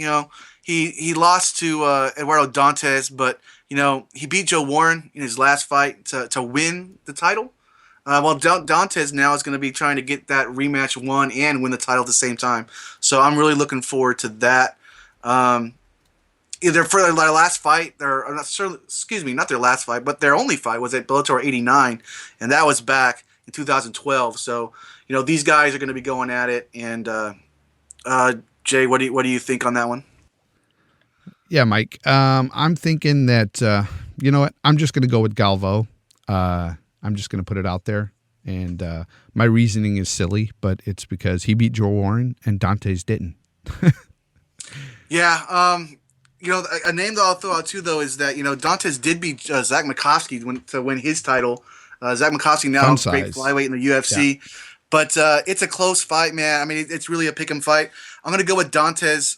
He lost to Eduardo Dantes, but he beat Joe Warren in his last fight to win the title. Dantes now is going to be trying to get that rematch won and win the title at the same time. So I'm really looking forward to that. Either for their last fight, not their last fight, but their only fight was at Bellator 89, and that was back in 2012. So these guys are going to be going at it. And Jay, what do you think on that one? Yeah, Mike. I'm thinking that you know what? I'm just going to go with Galvo. I'm just going to put it out there. And my reasoning is silly, but it's because he beat Joe Warren and Dantes didn't. Yeah. A name that I'll throw out too, though, is that, Dantes did beat Zach McCoskey to win his title. Zach McCoskey now great flyweight in the UFC. Yeah. But it's a close fight, man. I mean, it's really a pick'em fight. I'm going to go with Dantes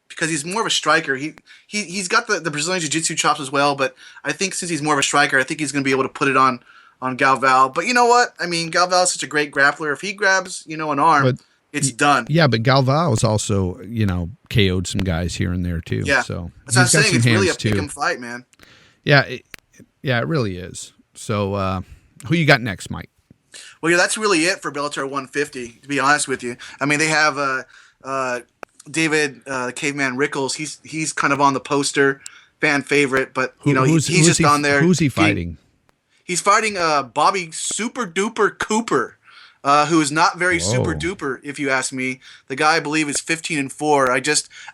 because he's more of a striker. He's got the Brazilian Jiu-Jitsu chops as well, but I think since he's more of a striker, I think he's going to be able to put it on Galvao. But you know what? I mean, Galvao is such a great grappler. If he grabs, an arm, it's done. Yeah, but Galvao's also, KO'd some guys here and there too. Yeah, so that's what I'm saying. It's really a pick'em fight, man. Yeah, it really is. So, who you got next, Mike? Well, yeah, that's really it for Bellator 150. To be honest with you, I mean, they have David Caveman Rickles. He's kind of on the poster, fan favorite, but he's just on there. Who's he fighting? He's fighting Bobby Super Duper Cooper, who is not very super duper, if you ask me. The guy, I believe, is 15-4.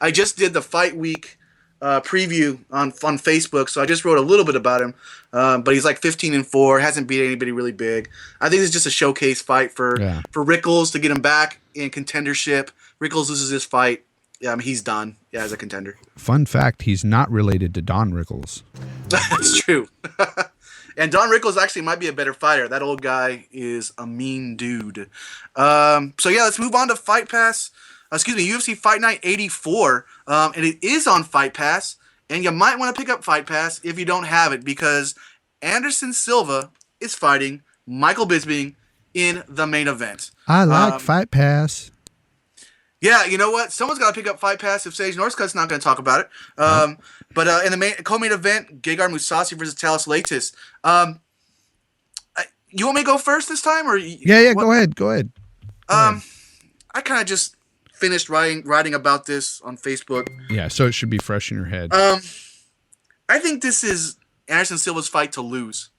I just did the fight week preview on Facebook, so I just wrote a little bit about him. But he's like 15-4, hasn't beat anybody really big. I think it's just a showcase fight for Rickles to get him back in contendership. Rickles loses this fight. Yeah, I mean, he's done as a contender. Fun fact, he's not related to Don Rickles. That's true. And Don Rickles actually might be a better fighter. That old guy is a mean dude. So yeah, let's move on to Fight Pass. UFC Fight Night 84. And it is on Fight Pass. And you might want to pick up Fight Pass if you don't have it, because Anderson Silva is fighting Michael Bisping in the main event. I like Fight Pass. Yeah, you know what? Someone's got to pick up Fight Pass if Sage Northcutt's not going to talk about it. But in the co-main event, Gegard Mousasi versus Talis Latis. You want me to go first this time, or yeah? Go ahead. I kind of just finished writing about this on Facebook. Yeah, so it should be fresh in your head. I think this is Anderson Silva's fight to lose.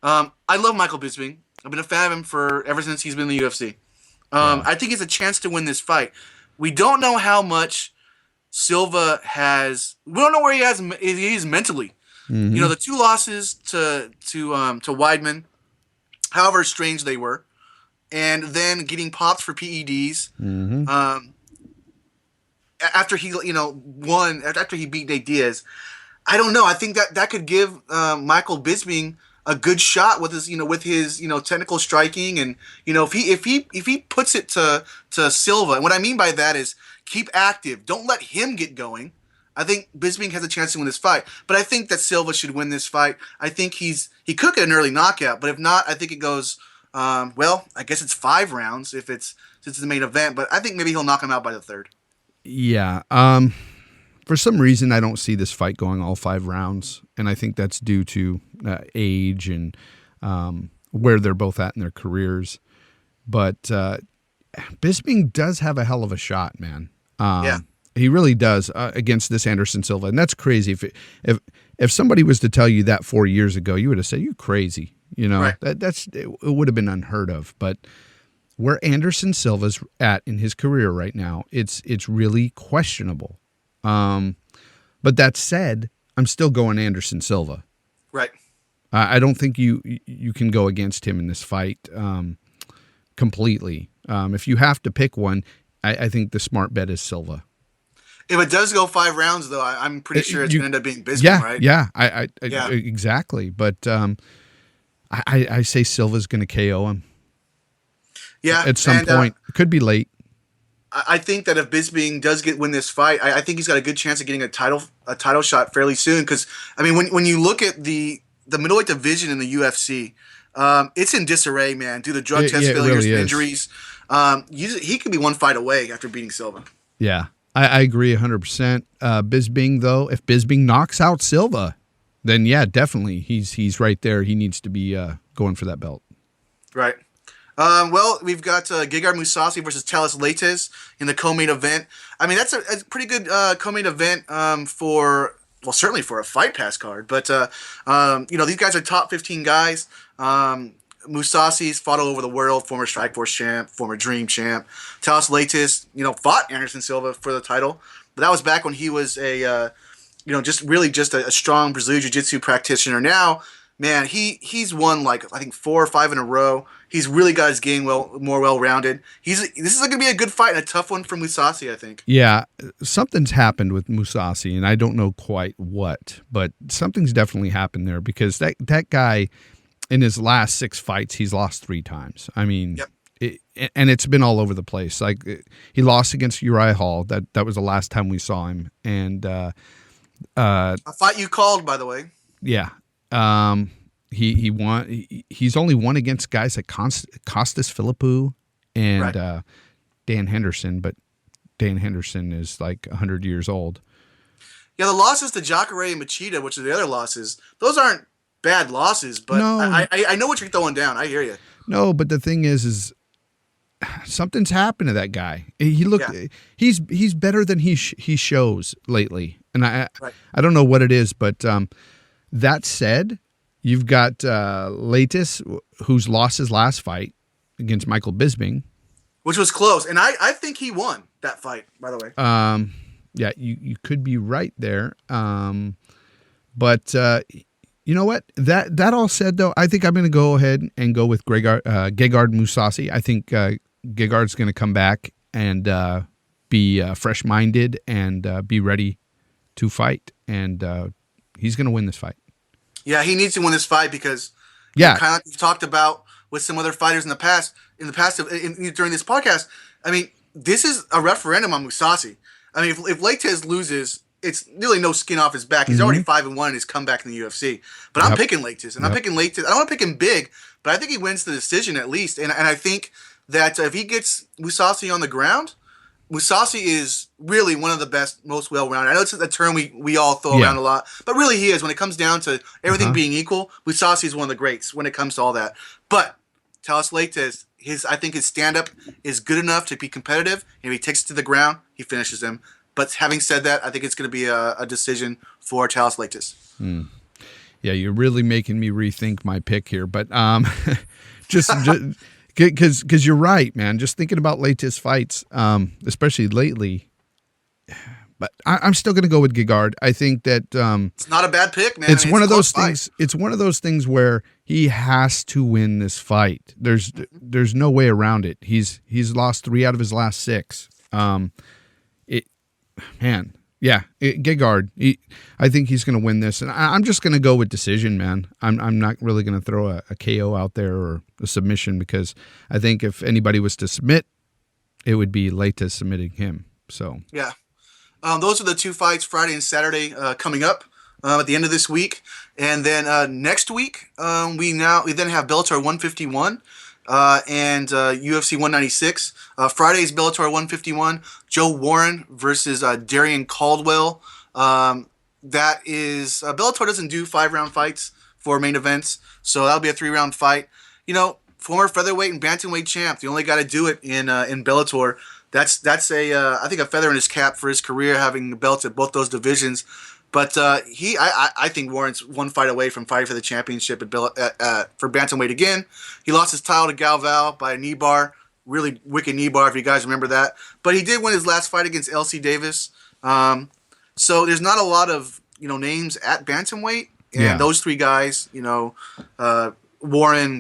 I love Michael Bisping. I've been a fan of him ever since he's been in the UFC. I think it's a chance to win this fight. We don't know how much Silva has. We don't know where he is mentally. Mm-hmm. You know, the 2 losses to Weidman, however strange they were, and then getting popped for PEDs. Mm-hmm. After he won, after he beat Nate Diaz. I don't know. I think that could give Michael Bisping a good shot with his technical striking, and if he puts it to Silva. And what I mean by that is keep active. Don't let him get going. I think Bisping has a chance to win this fight, but I think that Silva should win this fight. I think he could get an early knockout, but if not, I think it goes. Well, I guess it's 5 rounds since it's the main event, but I think maybe he'll knock him out by the 3rd. Yeah. For some reason, I don't see this fight going all 5 rounds, and I think that's due to age and where they're both at in their careers. But Bisping does have a hell of a shot, man. Yeah. He really does against this Anderson Silva, and that's crazy. If somebody was to tell you that 4 years ago, you would have said, "You're crazy." Right. It would have been unheard of. But where Anderson Silva's at in his career right now, it's really questionable. But that said, I'm still going Anderson Silva. Right. I don't think you can go against him in this fight completely. If you have to pick one, I think the smart bet is Silva. If it does go 5 rounds, though, I'm pretty sure it's going to end up being Bisping, right? Yeah, exactly. But I say Silva's going to KO him. Yeah, at some point. It could be late. I think that if Bisping does win this fight, I think he's got a good chance of getting a title shot fairly soon. Because I mean, when you look at the middleweight division in the UFC, it's in disarray, man, due to drug test failures, really injuries. He could be 1 fight away after beating Silva. Yeah, I agree 100%. Bisping, though, if Bisping knocks out Silva, then yeah, definitely he's right there. He needs to be going for that belt. Right. Well, we've got Gegard Mousasi versus Talis Leites in the co-main event. I mean, that's a pretty good co-main event certainly for a Fight Pass card. But these guys are top 15 guys. Mousasi's fought all over the world, former Strikeforce champ, former Dream champ. Talis Leites, fought Anderson Silva for the title, but that was back when he was a strong Brazilian Jiu-Jitsu practitioner. Now, man, he's won I think 4 or 5 in a row. He's really got his game more well-rounded. This is going to be a good fight and a tough one for Mousasi, I think. Yeah, something's happened with Mousasi, and I don't know quite what, but something's definitely happened there because that guy, in his last 6 fights, he's lost 3 times. I mean, and it's been all over the place. Like he lost against Uriah Hall. That was the last time we saw him, and a fight you called, by the way. Yeah. He won. He's only won against guys like Costas Philippou and Dan Henderson, but Dan Henderson is like 100 years old. Yeah, the losses to Jacare and Machida, which are the other losses, those aren't bad losses, but no. I know what you're throwing down. I hear you. No, but the thing is something's happened to that guy. He's better than he shows lately, and I don't know what it is, but that said, you've got Leites, who's lost his last fight against Michael Bisping, which was close, and I think he won that fight, by the way. Yeah, you could be right there, but you know what? That all said, though, I think I'm going to go ahead and go with Gegard Mousasi. I think Gegard's going to come back and be fresh-minded and be ready to fight, and he's going to win this fight. Yeah, he needs to win this fight because kind of like we've talked about with some other fighters in the past during this podcast. I mean, this is a referendum on Mousasi. I mean, if Leites loses, it's really no skin off his back. He's already 5-1 in his comeback in the UFC. But I'm picking Leites, and I'm picking Leites. I don't want to pick him big, but I think he wins the decision at least. And I think that if he gets Mousasi on the ground, Mousasi is really one of the best, most well-rounded. I know it's a term we all throw around a lot, but really he is. When it comes down to everything being equal, Mousasi is one of the greats when it comes to all that. But Talis Leites, I think his stand-up is good enough to be competitive, and if he takes it to the ground, he finishes him. But having said that, I think it's going to be a decision for Talis Leites. Yeah, you're really making me rethink my pick here, but just because you're right, man. Just thinking about latest fights, especially lately. But I'm still going to go with Gegard. I think that it's not a bad pick, man. It's one of those fight. things. It's one of those things where he has to win this fight. There's no way around it. He's lost 3 out of his last 6. Gegard. I think he's going to win this, and I'm just going to go with decision, man. I'm not really going to throw a KO out there or a submission, because I think if anybody was to submit, it would be Leite submitting him. So yeah. Those are the 2 fights, Friday and Saturday, coming up at the end of this week, and then next week we then have Bellator 151 and UFC 196. Friday's Bellator 151, Joe Warren versus Darian Caldwell. That is Bellator doesn't do 5-round fights for main events, so that'll be a 3-round fight. Former featherweight and bantamweight champ, the only guy to do it in Bellator. That's I think a feather in his cap for his career, having belts at both those divisions. But I think Warren's 1 fight away from fighting for the championship for bantamweight again. He lost his title to Galval by a knee bar, really wicked knee bar if you guys remember that. But he did win his last fight against LC Davis. So there's not a lot of names at bantamweight, and those 3 guys, Warren,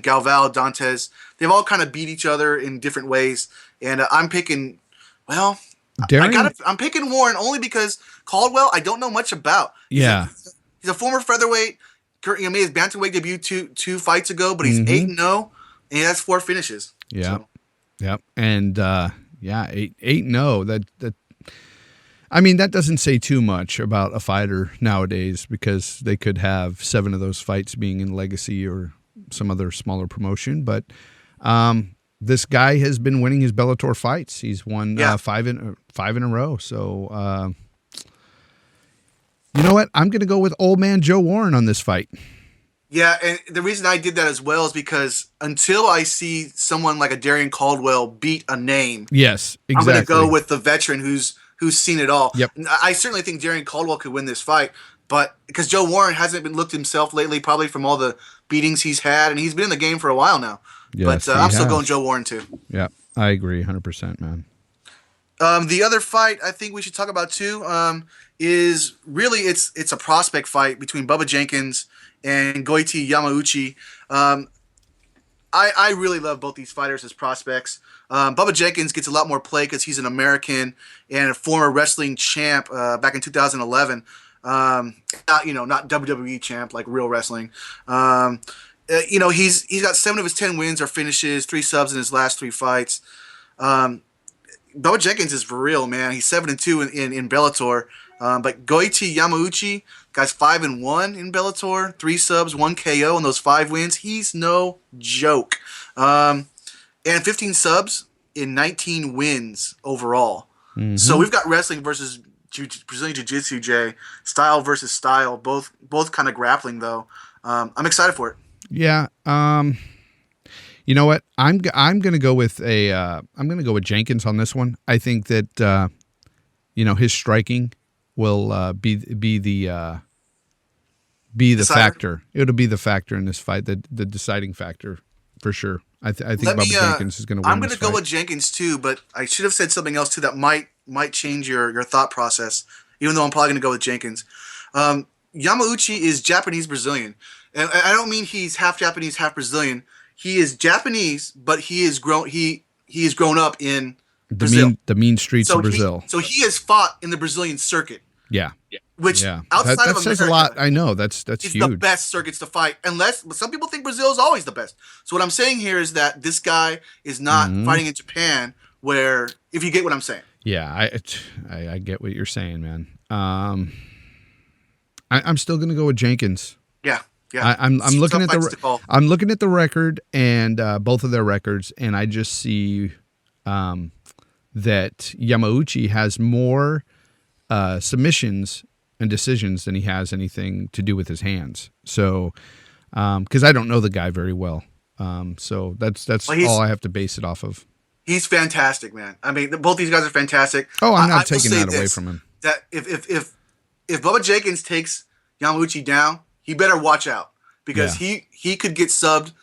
Galval, Dantes, they've all kind of beat each other in different ways. And I'm picking, I'm picking Warren only because Caldwell I don't know much about. Yeah. He's a former featherweight. Made his bantamweight debut two fights ago, but he's 8-0, and he has 4 finishes. Yeah. So. Yep. And 8-0. That I mean, that doesn't say too much about a fighter nowadays, because they could have 7 of those fights being in Legacy or some other smaller promotion. But this guy has been winning his Bellator fights. He's won 5 in a row. So, you know what? I'm going to go with old man Joe Warren on this fight. Yeah, and the reason I did that as well is because until I see someone like a Darian Caldwell beat a name, yes, exactly, I'm going to go with the veteran who's seen it all. Yep. I certainly think Darian Caldwell could win this fight, but because Joe Warren hasn't been looked himself lately, probably from all the beatings he's had, and he's been in the game for a while now. Yes, but I'm still going Joe Warren too. Yeah, I agree 100%, man. The other fight I think we should talk about too is really it's a prospect fight between Bubba Jenkins and Goiti Yamauchi. I really love both these fighters as prospects. Bubba Jenkins gets a lot more play because he's an American and a former wrestling champ back in 2011. Not WWE champ, like real wrestling. He's got 7 of his 10 wins or finishes, 3 subs in his last 3 fights. Bubba Jenkins is for real, man. He's 7-2 in Bellator. But Goiti Yamauchi, guy's 5-1 in Bellator, 3 subs, 1 KO in those 5 wins. He's no joke. And 15 subs in 19 wins overall. Mm-hmm. So we've got wrestling versus Brazilian Jiu-Jitsu, Jay. Style versus style, both kind of grappling though. I'm excited for it. Yeah. You know what? I'm going to go with Jenkins on this one. I think that his striking will be the factor. It'll be the factor in this fight, the deciding factor for sure. I think Bubba Jenkins is going to win. I'm going to go with Jenkins too, but I should have said something else too that might change your thought process. Even though I'm probably going to go with Jenkins. Yamauchi is Japanese Brazilian, and I don't mean he's half Japanese, half Brazilian. He is Japanese, but he is grown up in Brazil. The mean streets of Brazil. So he has fought in the Brazilian circuit. Yeah. Which outside of America, says a lot. I know that's it's huge. The best circuits to fight, unless some people think Brazil is always the best. So what I'm saying here is that this guy is not fighting in Japan, where if you get what I'm saying. Yeah, I get what you're saying, man. I'm still going to go with Jenkins. Yeah. Yeah. I'm looking at the record and both of their records, and I just see that Yamauchi has more submissions and decisions than he has anything to do with his hands. So, because I don't know the guy very well, so that's all I have to base it off of. He's fantastic, man. I mean, both these guys are fantastic. Oh, I'm not taking that away from him. That if Bubba Jenkins takes Yamauchi down, he better watch out because Yeah. he could get subbed,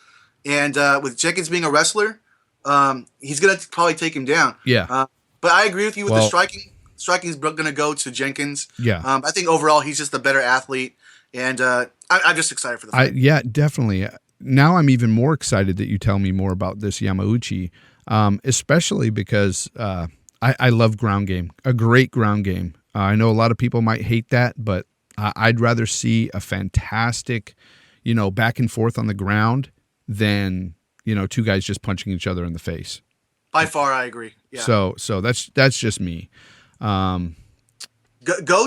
and with Jenkins being a wrestler, he's gonna probably take him down. Yeah. But I agree with you with the Well- striking. Striking is going to go to Jenkins. Yeah. I think overall he's just a better athlete, and I'm just excited for the fight. Yeah, definitely. Now I'm even more excited that you tell me more about this Yamauchi, especially because I love ground game, a great ground game. I know a lot of people might hate that, but I'd rather see a fantastic, back and forth on the ground than, two guys just punching each other in the face. By far, I agree. Yeah. So that's just me. Go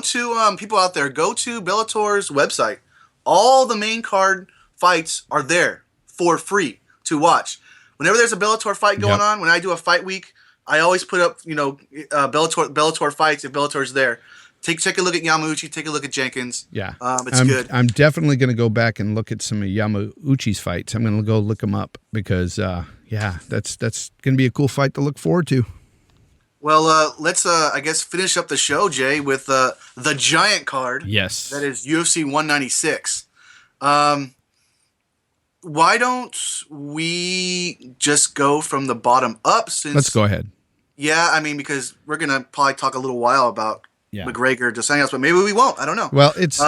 to people out there. Go to Bellator's website. All the main card fights are there for free to watch. Whenever there's a Bellator fight going on, when I do a fight week, I always put up Bellator fights if Bellator's there. Take a look at Yamauchi. Take a look at Jenkins. Yeah, it's good. I'm definitely going to go back and look at some of Yamauchi's fights. I'm going to go look them up because that's going to be a cool fight to look forward to. Well, let's I guess finish up the show, Jay, with the giant card. Yes, that is UFC 196. Why don't we just go from the bottom up? Let's go ahead. Yeah, I mean, because we're gonna probably talk a little while about McGregor Dos Anjos, but maybe we won't. I don't know. Well, it's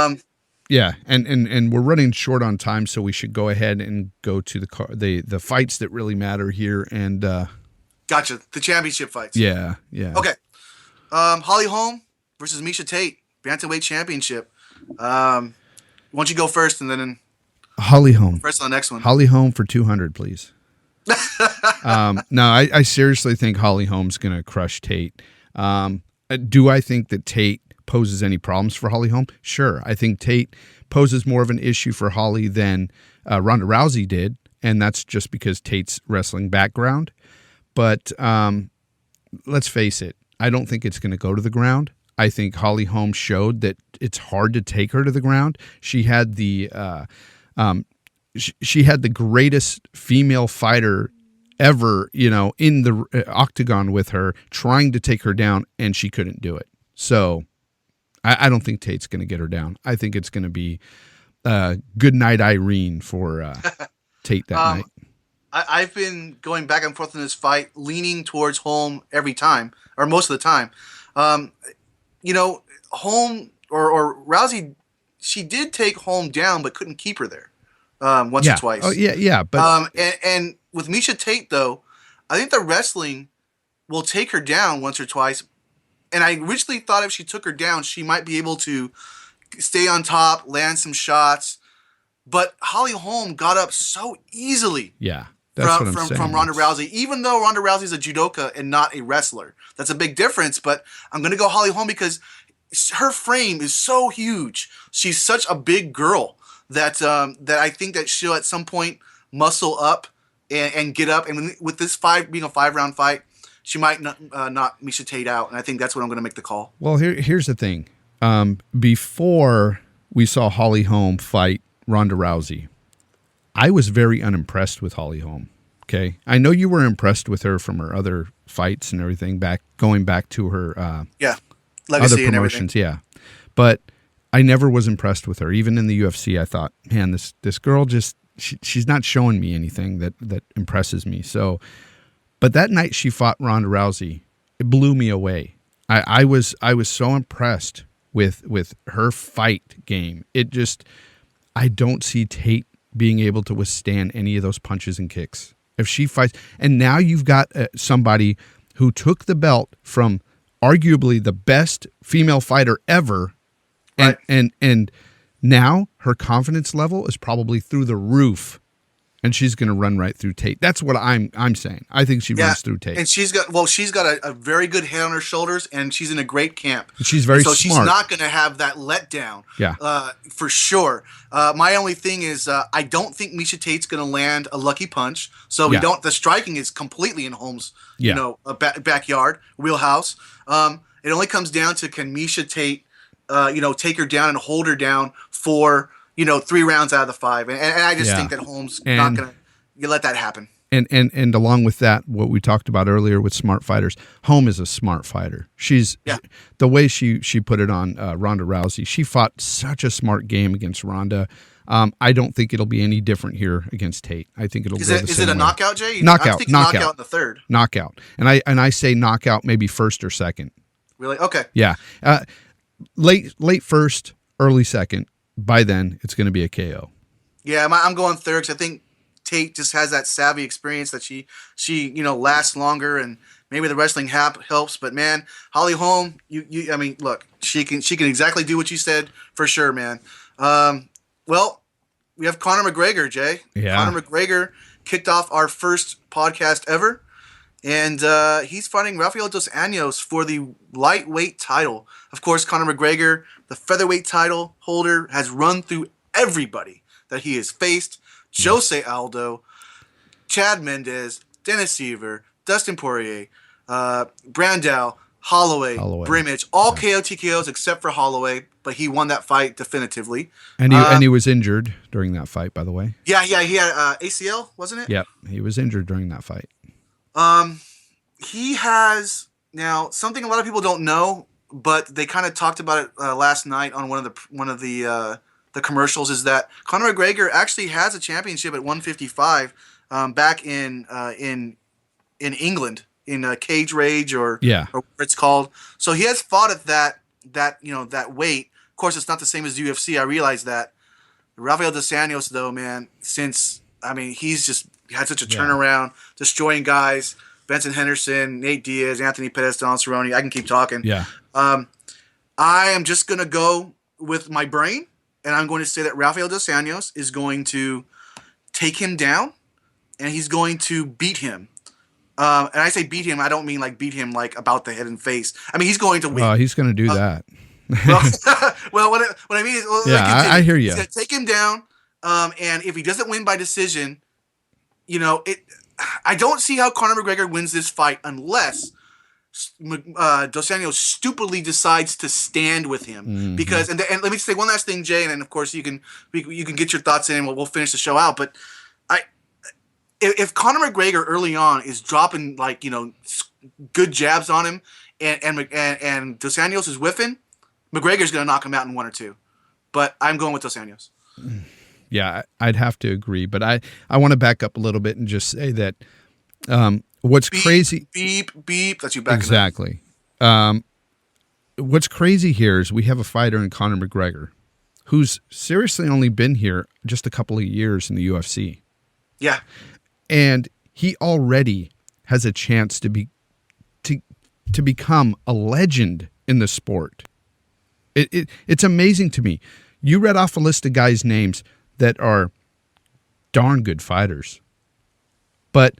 yeah, and we're running short on time, so we should go ahead and go to the fights that really matter here. And gotcha, the championship fights. Yeah. Okay, Holly Holm versus Miesha Tate, bantamweight championship. Why don't you go first, and then Holly Holm first on the next one. Holly Holm for 200, please. No, I seriously think Holly Holm's going to crush Tate. Do I think that Tate poses any problems for Holly Holm? Sure. I think Tate poses more of an issue for Holly than Ronda Rousey did, and that's just because Tate's wrestling background. But let's face it, I don't think it's going to go to the ground. I think Holly Holm showed that it's hard to take her to the ground. She had the she had the greatest female fighter ever, in the octagon with her, trying to take her down, and she couldn't do it. So I don't think Tate's going to get her down. I think it's going to be good night Irene for Tate that night. I've been going back and forth in this fight, leaning towards Holm every time, or most of the time. Holm or Rousey, she did take Holm down, but couldn't keep her there once or twice. Oh, yeah. But and with Miesha Tate, though, I think the wrestling will take her down once or twice. And I originally thought if she took her down, she might be able to stay on top, land some shots. But Holly Holm got up so easily. Yeah. That's what I'm saying. From Ronda Rousey, even though Ronda Rousey is a judoka and not a wrestler. That's a big difference, but I'm going to go Holly Holm because her frame is so huge. She's such a big girl that I think that she'll at some point muscle up and get up. And with this being a 5-round fight, she might knock Miesha Tate out, and I think that's what I'm going to make the call. Well, here's the thing. Before we saw Holly Holm fight Ronda Rousey, I was very unimpressed with Holly Holm. Okay, I know you were impressed with her from her other fights and everything going back to her legacy other promotions. Yeah, but I never was impressed with her. Even in the UFC, I thought, man, this girl just she's not showing me anything that impresses me. So, but that night she fought Ronda Rousey, it blew me away. I was so impressed with her fight game. I don't see Tate being able to withstand any of those punches and kicks. If she fights, and now you've got somebody who took the belt from arguably the best female fighter ever, right. and now her confidence level is probably through the roof, and she's going to run right through Tate. That's what I'm saying. I think she runs through Tate. And she's got a very good head on her shoulders, and she's in a great camp. She's very smart. So she's not going to have that letdown. Yeah. For sure. My only thing is I don't think Miesha Tate's going to land a lucky punch. So the striking is completely in Holmes' backyard, wheelhouse. It only comes down to can Miesha Tate take her down and hold her down for 3 rounds out of the 5, and I just think that Holmes not going to let that happen. And along with that, what we talked about earlier with smart fighters, Holm is a smart fighter. The way she put it on Ronda Rousey. She fought such a smart game against Ronda. I don't think it'll be any different here against Tate. I think it'll go the Is same it a way. knockout, Jay? Knockout, I'm thinking knockout. knockout in the third. Knockout. And I say knockout maybe first or second. Really? Okay. Yeah. Late first, early second. By then, it's going to be a KO. Yeah, I'm going third because I think Tate just has that savvy experience that she lasts longer, and maybe the wrestling helps. But man, Holly Holm, I mean, look, she can exactly do what you said for sure, man. Well, we have Conor McGregor, Jay. Yeah. Conor McGregor kicked off our first podcast ever, and he's fighting Rafael dos Anjos for the lightweight title. Of course, Conor McGregor, the featherweight title holder, has run through everybody that he has faced. Jose Aldo, Chad Mendes, Dennis Seaver, Dustin Poirier, Brandao, Holloway, Brimage, all KO TKOs except for Holloway, but he won that fight definitively. And he was injured during that fight, by the way. Yeah, he had ACL, wasn't it? Yep, he was injured during that fight. He has now something a lot of people don't know, but they kind of talked about it last night on one of the commercials. Is that Conor McGregor actually has a championship at 155 back in England in Cage Rage or what it's called. So he has fought at that weight. Of course, it's not the same as UFC. I realize that. Rafael dos Anjos, though, man, he's just had such a turnaround, destroying guys. Benson Henderson, Nate Diaz, Anthony Pettis, Don Cerrone. I can keep talking. Yeah. I am just going to go with my brain, and I'm going to say that Rafael dos Anjos is going to take him down, and he's going to beat him. And I say beat him, I don't mean like beat him like about the head and face. I mean, he's going to win. He's going to do that. Well, what I mean is... I hear you. He's going to take him down, and if he doesn't win by decision, I don't see how Conor McGregor wins this fight unless dos Anjos stupidly decides to stand with him. Mm-hmm. Because and let me say one last thing, Jay, and then of course you can get your thoughts in, and we'll finish the show out. But if Conor McGregor early on is dropping good jabs on him, and dos Anjos is whiffing, McGregor's going to knock him out in 1 or 2. But I'm going with dos Anjos. Yeah, I'd have to agree, but I want to back up a little bit and just say that what's crazy... Beep, that's you back. Exactly. What's crazy here is we have a fighter in Conor McGregor who's seriously only been here just a couple of years in the UFC. Yeah. And he already has a chance to become a legend in the sport. It's amazing to me. You read off a list of guys' names that are darn good fighters. But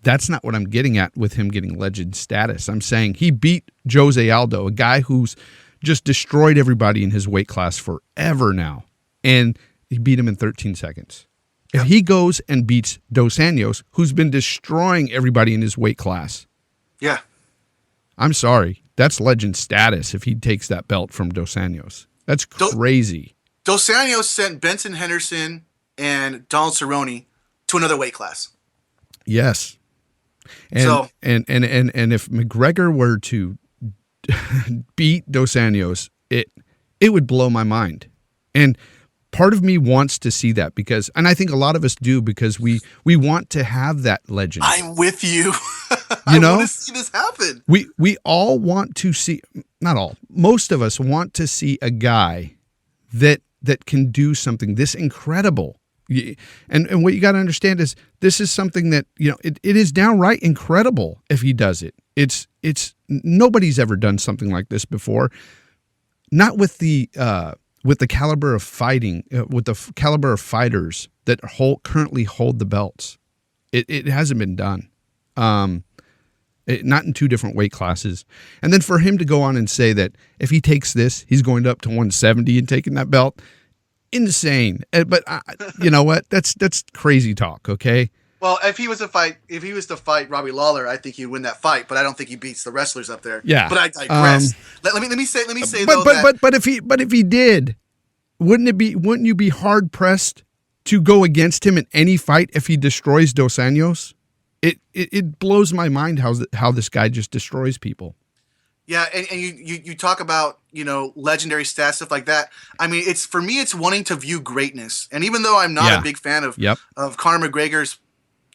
that's not what I'm getting at with him getting legend status. I'm saying he beat Jose Aldo, a guy who's just destroyed everybody in his weight class forever now. And he beat him in 13 seconds. If he goes and beats dos Anjos, who's been destroying everybody in his weight class. Yeah. I'm sorry. That's legend status if he takes that belt from dos Anjos. That's crazy. Dos Anjos sent Benson Henderson and Donald Cerrone to another weight class. Yes. And if McGregor were to beat dos Anjos, it would blow my mind. And part of me wants to see that and I think a lot of us do, because we want to have that legend. I'm with you. I want to see this happen. We all want to see, not all, most of us want to see a guy that can do something this incredible. And what you got to understand is this is something that, it is downright incredible if he does it. It's nobody's ever done something like this before. Not with the caliber of fighting, with the caliber of fighters that currently hold the belts. It hasn't been done. Not in 2 different weight classes. And then for him to go on and say that if he takes this, he's going up to 170 and taking that belt, insane. But you know what? That's crazy talk. Okay. Well, if he was to fight Robbie Lawler, I think he'd win that fight. But I don't think he beats the wrestlers up there. Yeah. But I digress. Let me say but if he did, wouldn't you be hard pressed to go against him in any fight if he destroys dos Anjos? It blows my mind how this guy just destroys people. Yeah, and you talk about, legendary stats, stuff like that. I mean, it's for me, it's wanting to view greatness. And even though I'm not Yeah. a big fan of Yep. Conor McGregor's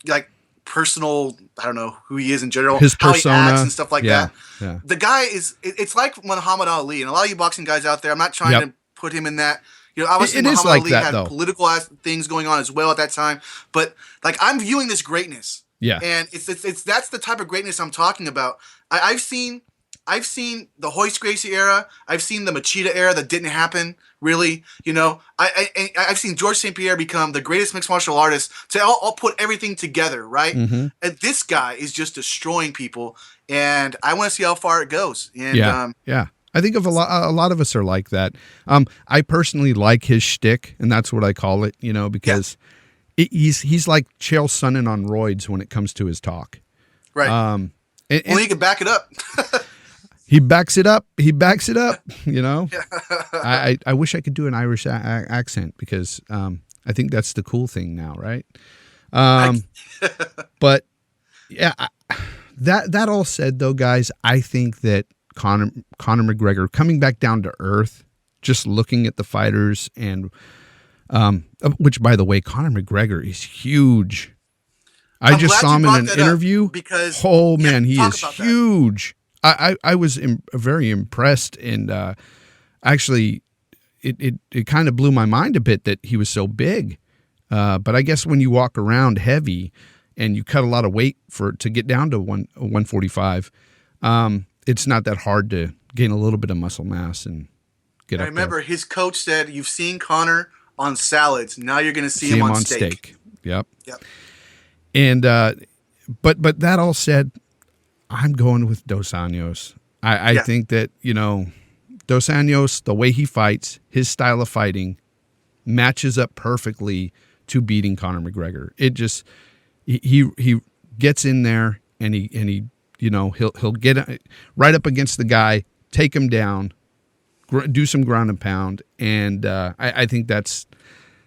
like personal, I don't know who he is in general, His how persona. he acts and stuff like Yeah. that. Yeah. The guy it's like Muhammad Ali, and a lot of you boxing guys out there. I'm not trying Yep. to put him in that. Obviously It is Muhammad like Ali that, had though. political things going on as well at that time. But like I'm viewing this greatness. Yeah. And it's that's the type of greatness I'm talking about. I've seen the Hoist Gracie era. I've seen the Machida era that didn't happen really. I've seen George St. Pierre become the greatest mixed martial artist to all put everything together, right? Mm-hmm. And this guy is just destroying people, and I want to see how far it goes. And Yeah. I think a lot of us are like that. I personally like his shtick, and that's what I call it, because he's like Chael Sonnen on roids when it comes to his talk. right. And Well, he can back it up. he backs it up. I wish I could do an Irish accent because I think that's the cool thing now, right? But yeah, that all said, though, guys, I think that Conor McGregor coming back down to earth, just looking at the fighters, and which, by the way, Conor McGregor is huge. I I'm just glad saw you him brought in that an up interview. because Man, he talk is about that. huge. I was very impressed, and actually, it kind of blew my mind a bit that he was so big. But I guess when you walk around heavy and you cut a lot of weight to get down to 145, it's not that hard to gain a little bit of muscle mass and get I up remember there. his coach said, "You've seen Conor on salads. Now you're going to see him on steak." Yep. Yep. And but that all said, I'm going with Dos Anjos. I Yeah. think that Dos Anjos, the way he fights, his style of fighting, matches up perfectly to beating Conor McGregor. It just he gets in there and he'll get right up against the guy, take him down, do some ground and pound, and I think that's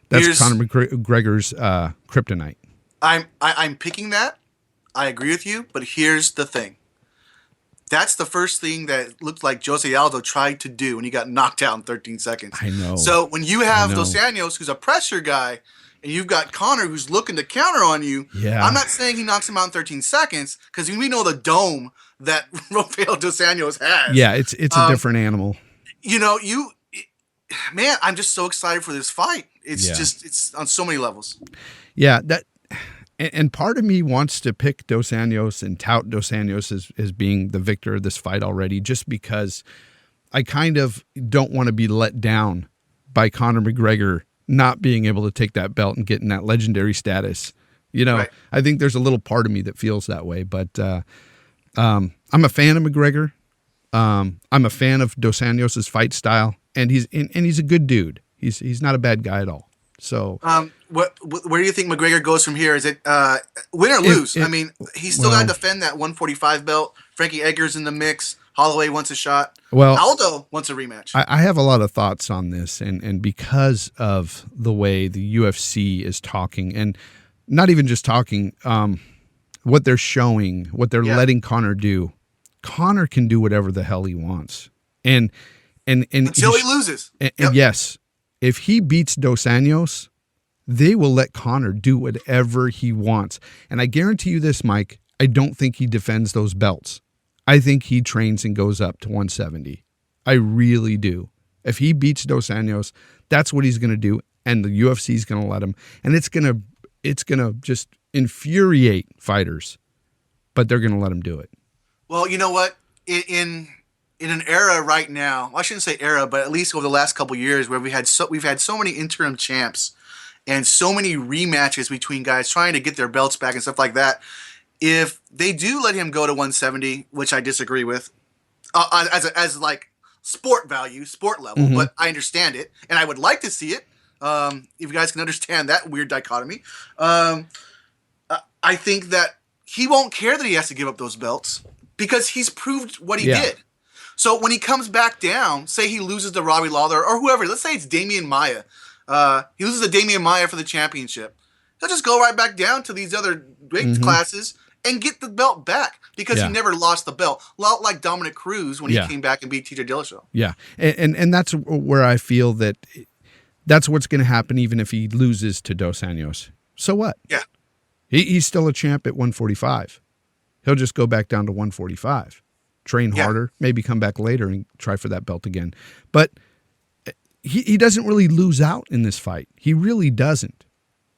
Conor McGregor's kryptonite. I'm picking that. I agree with you, but here's the thing. That's the first thing that looked like Jose Aldo tried to do when he got knocked out in 13 seconds. I know. So when you have I know. Dos Anjos, who's a pressure guy, and you've got Conor, who's looking to counter on you, Yeah. I'm not saying he knocks him out in 13 seconds, because we know the dome that Rafael Dos Anjos has. Yeah, it's a different animal. Man, I'm just so excited for this fight. It's Yeah. it's on so many levels. Yeah, and part of me wants to pick Dos Anjos and tout Dos Anjos as being the victor of this fight already, just because I kind of don't want to be let down by Conor McGregor not being able to take that belt and getting that legendary status. Right. I think there's a little part of me that feels that way, but I'm a fan of McGregor. I'm a fan of Dos Anjos' fight style, and he's a good dude. He's not a bad guy at all. So, Where do you think McGregor goes from here? Is it win or lose? I mean, he's still got to defend that 145 belt. Frankie Edgar's in the mix. Holloway wants a shot. Well, Aldo wants a rematch. I have a lot of thoughts on this, and because of the way the UFC is talking, and not even just talking, what they're showing, what they're letting Conor do. Conor can do whatever the hell he wants, and Until he loses. And Yep. yes, if he beats Dos Anjos, they will let Conor do whatever he wants. And I guarantee you this, Mike, I don't think he defends those belts. I think he trains and goes up to 170. I really do. If he beats Dos Anjos, that's what he's going to do, and the UFC is going to let him. And it's going to just infuriate fighters, but they're going to let him do it. Well, you know what? In an era right now, well, I shouldn't say era, but at least over the last couple of years, where we've had so many interim champs and so many rematches between guys trying to get their belts back and stuff like that. If they do let him go to 170, which I disagree with, as like sport value, sport level, but I understand it, and I would like to see it. If you guys can understand that weird dichotomy, I think that he won't care that he has to give up those belts because he's proved what he did. So when he comes back down, say he loses to Robbie Lawler or whoever, let's say it's Damian Maia. He loses to Damian Maia for the championship. He'll just go right back down to these other weight classes and get the belt back. because Yeah. he never lost the belt. Lot like Dominic Cruz when Yeah. he came back and beat TJ Dillashaw. Yeah. And that's where I feel that that's what's going to happen even if he loses to Dos Anjos. So what? Yeah. He's still a champ at 145. He'll just go back down to 145, train harder, maybe come back later and try for that belt again. But he doesn't really lose out in this fight. He really doesn't.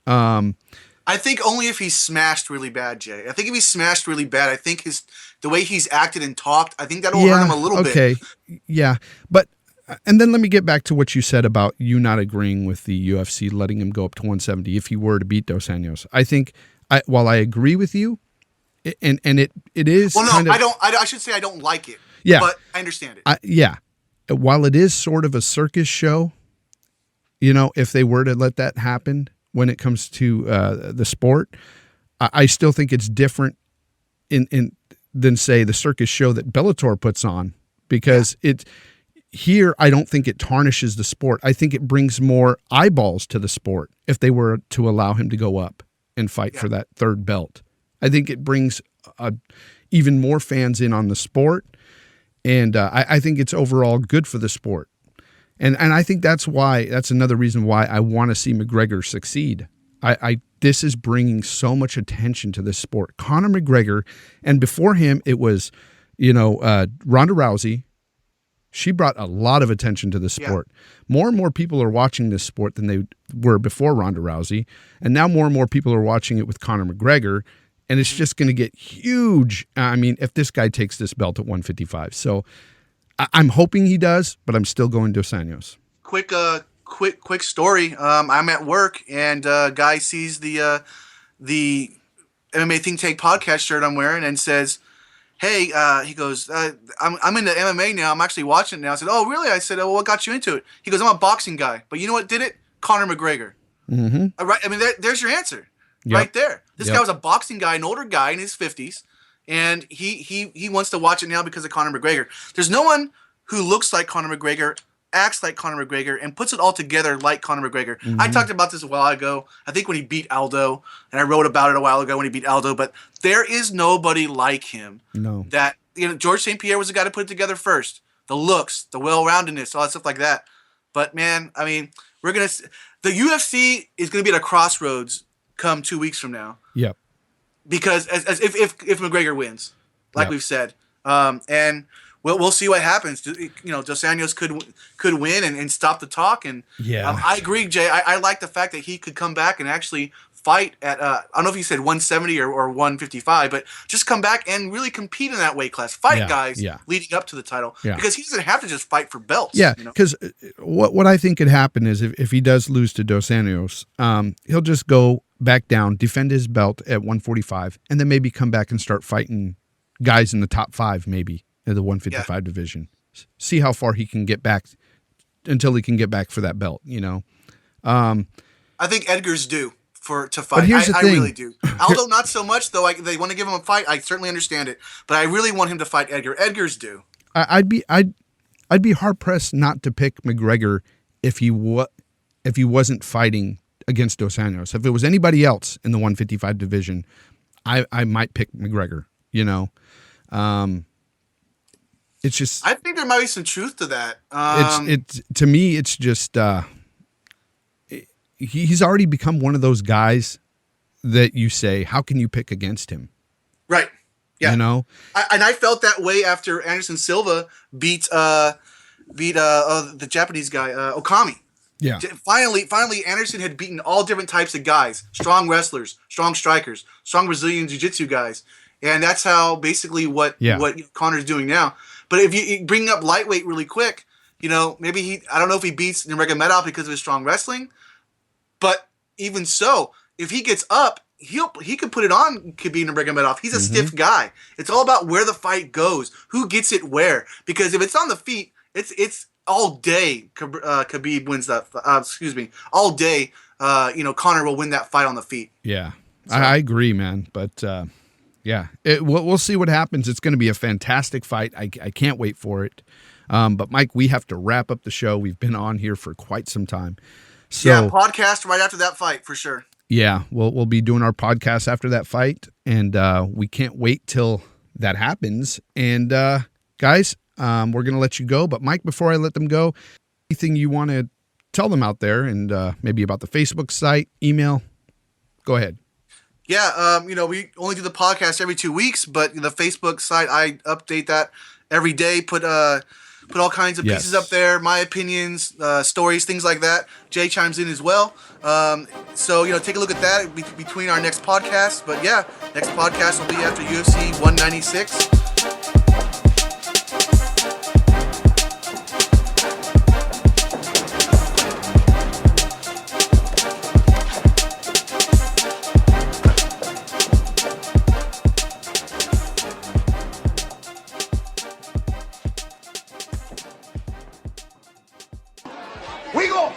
I think only if he's smashed really bad, Jay. I think if he's smashed really bad, I think the way he's acted and talked, I think that'll hurt him a little bit. Okay. Yeah. But, and then let me get back to what you said about you not agreeing with the UFC letting him go up to 170 if he were to beat Dos Anjos. I think, while I agree with you, and it is. Well, no, kind of, I should say I don't like it. Yeah. But I understand it. Yeah. While it is sort of a circus show, if they were to let that happen when it comes to the sport, I still think it's different than say the circus show that Bellator puts on, because here I don't think it tarnishes the sport. I think it brings more eyeballs to the sport if they were to allow him to go up and fight for that third belt. I think it brings even more fans in on the sport, and I think it's overall good for the sport. And I think that's another reason why I want to see McGregor succeed. This is bringing so much attention to this sport. Conor McGregor, and before him it was, Ronda Rousey. She brought a lot of attention to the sport. Yeah. More and more people are watching this sport than they were before Ronda Rousey, and now more and more people are watching it with Conor McGregor, and it's just going to get huge. I mean, if this guy takes this belt at 155, so. I'm hoping he does, but I'm still going Dos Anjos. Quick story. I'm at work and a guy sees the MMA Think Tank podcast shirt I'm wearing and says, "Hey," he goes, "I'm into MMA now. I'm actually watching it now." I said, "Oh, really?" I said, "Oh, what got you into it?" He goes, "I'm a boxing guy, but you know what did it? Conor McGregor." Mm-hmm. Right? I mean, there's your answer, right there. This guy was a boxing guy, an older guy in his 50s. And he wants to watch it now because of Conor McGregor. There's no one who looks like Conor McGregor, acts like Conor McGregor, and puts it all together like Conor McGregor. Mm-hmm. I talked about this a while ago. I think when he beat Aldo, and I wrote about it a while ago when he beat Aldo. But there is nobody like him. No. That George St. Pierre was the guy to put it together first. The looks, the well-roundedness, all that stuff like that. But man, I mean, the UFC is gonna be at a crossroads come 2 weeks from now. Yep. Because as if McGregor wins, like we've said, and we'll see what happens. Dos Anjos could win and stop the talk. And I agree, Jay. I like the fact that he could come back and actually fight at I don't know if you said 170 or 155, but just come back and really compete in that weight class. Fight guys leading up to the title because he doesn't have to just fight for belts. Yeah, because what I think could happen is if he does lose to Dos Anjos, he'll just go back down, defend his belt at 145, and then maybe come back and start fighting guys in the top 5 maybe in the 155 division. See how far he can get back until he can get back for that belt, I think Edgar's due to fight. But here's the thing. I really do. Aldo not so much, though. They want to give him a fight. I certainly understand it, but I really want him to fight Edgar. Edgar's due. I'd be hard pressed not to pick McGregor if he wasn't fighting against Dos Anjos. If it was anybody else in the 155 division, I might pick McGregor. It's just. I think there might be some truth to that. To me, it's just. He's already become one of those guys that you say, how can you pick against him? Right. Yeah. I felt that way after Anderson Silva beat the Japanese guy Okami. Yeah. Finally, Anderson had beaten all different types of guys: strong wrestlers, strong strikers, strong Brazilian jiu-jitsu guys, and that's how basically what Conor's doing now. But if you bring up lightweight really quick, maybe I don't know if he beats Nurmagomedov because of his strong wrestling. But even so, if he gets up, he could put it on Khabib Nurmagomedov. He's a stiff guy. It's all about where the fight goes, who gets it where. Because if it's on the feet, it's all day. Khabib wins that. All day. Conor will win that fight on the feet. Yeah, so. I agree, man. But we'll see what happens. It's going to be a fantastic fight. I can't wait for it. But Mike, we have to wrap up the show. We've been on here for quite some time. So, podcast right after that fight for sure. Yeah, we'll be doing our podcast after that fight, and we can't wait till that happens. And guys, we're going to let you go. But Mike, before I let them go, anything you want to tell them out there, and maybe about the Facebook site, email, go ahead. Yeah, we only do the podcast every 2 weeks, but the Facebook site, I update that every day, put all kinds of pieces up there, my opinions, stories, things like that. Jay chimes in as well. So take a look at that between our next podcast. But yeah, next podcast will be after UFC 196. We go!